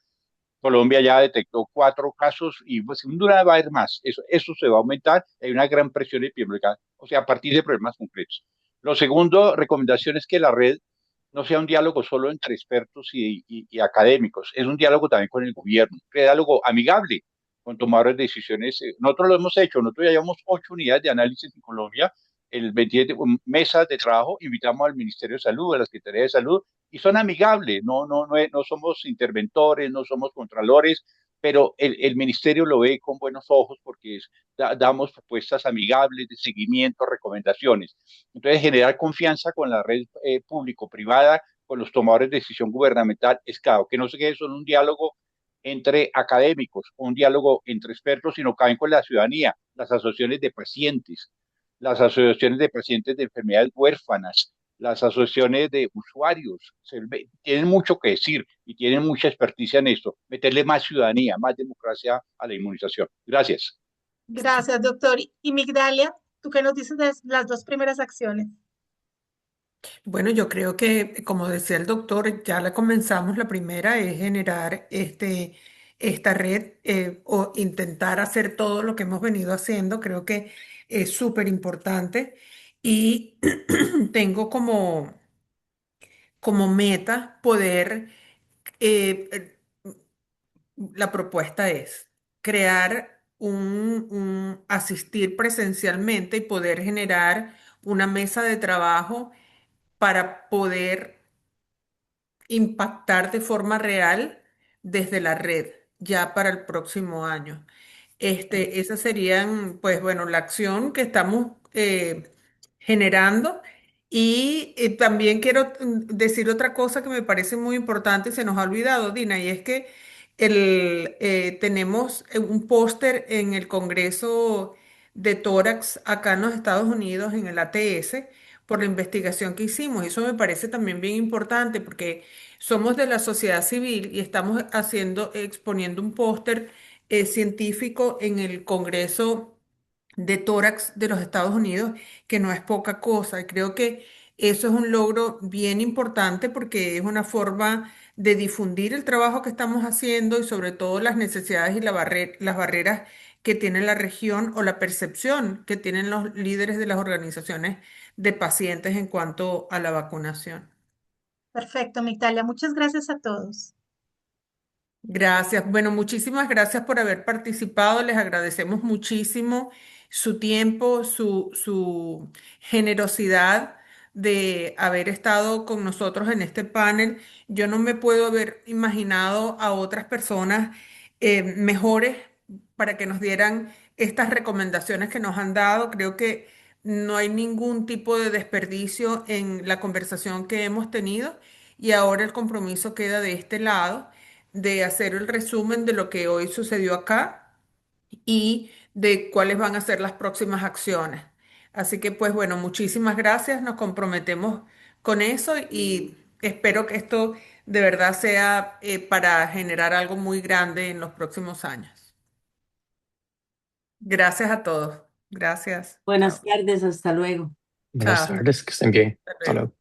Colombia ya detectó 4 casos y pues, sin duda va a haber más. Eso se va a aumentar. Hay una gran presión epidemiológica, o sea, a partir de problemas concretos. Lo segundo, recomendación es que la red no sea un diálogo solo entre expertos y académicos, es un diálogo también con el gobierno, un diálogo amigable con tomadores de decisiones. Nosotros lo hemos hecho, nosotros ya llevamos 8 unidades de análisis en Colombia, el 27 mesas de trabajo, invitamos al Ministerio de Salud, a la Secretaría de Salud, y son amigables, no somos interventores, no somos contralores, pero el ministerio lo ve con buenos ojos porque damos propuestas amigables de seguimiento, recomendaciones. Entonces, generar confianza con la red público-privada, con los tomadores de decisión gubernamental, es claro, que no se quede solo un diálogo entre académicos, un diálogo entre expertos, sino caben con la ciudadanía, las asociaciones de pacientes, las asociaciones de pacientes de enfermedades huérfanas, las asociaciones de usuarios, tienen mucho que decir y tienen mucha experticia en esto. Meterle más ciudadanía, más democracia a la inmunización. Gracias. Gracias, doctor. Y Migdalia, ¿tú qué nos dices de las dos primeras acciones? Bueno, yo creo que, como decía el doctor, ya la comenzamos. La primera es generar esta red o intentar hacer todo lo que hemos venido haciendo. Creo que es súper importante y tengo como meta poder, la propuesta es crear asistir presencialmente y poder generar una mesa de trabajo para poder impactar de forma real desde la red ya para el próximo año. Esas serían, pues bueno, la acción que estamos generando. Y también quiero decir otra cosa que me parece muy importante y se nos ha olvidado, Dina, y es que tenemos un póster en el Congreso de Tórax acá en los Estados Unidos, en el ATS, por la investigación que hicimos. Eso me parece también bien importante porque somos de la sociedad civil y estamos exponiendo un póster científico en el Congreso de Tórax de los Estados Unidos, que no es poca cosa. Y creo que eso es un logro bien importante porque es una forma de difundir el trabajo que estamos haciendo y sobre todo las necesidades y las barreras que tiene la región o la percepción que tienen los líderes de las organizaciones de pacientes en cuanto a la vacunación. Perfecto, Migdalia. Muchas gracias a todos. Gracias. Bueno, muchísimas gracias por haber participado. Les agradecemos muchísimo su tiempo, su generosidad de haber estado con nosotros en este panel. Yo no me puedo haber imaginado a otras personas mejores para que nos dieran estas recomendaciones que nos han dado. Creo que no hay ningún tipo de desperdicio en la conversación que hemos tenido y ahora el compromiso queda de este lado de hacer el resumen de lo que hoy sucedió acá y de cuáles van a ser las próximas acciones. Así que pues bueno, muchísimas gracias, nos comprometemos con eso y espero que esto de verdad sea para generar algo muy grande en los próximos años. Gracias a todos. Gracias. Buenas Chao. tardes, hasta luego. Buenas Chao. tardes, que estén bien. Hasta Hasta luego. luego.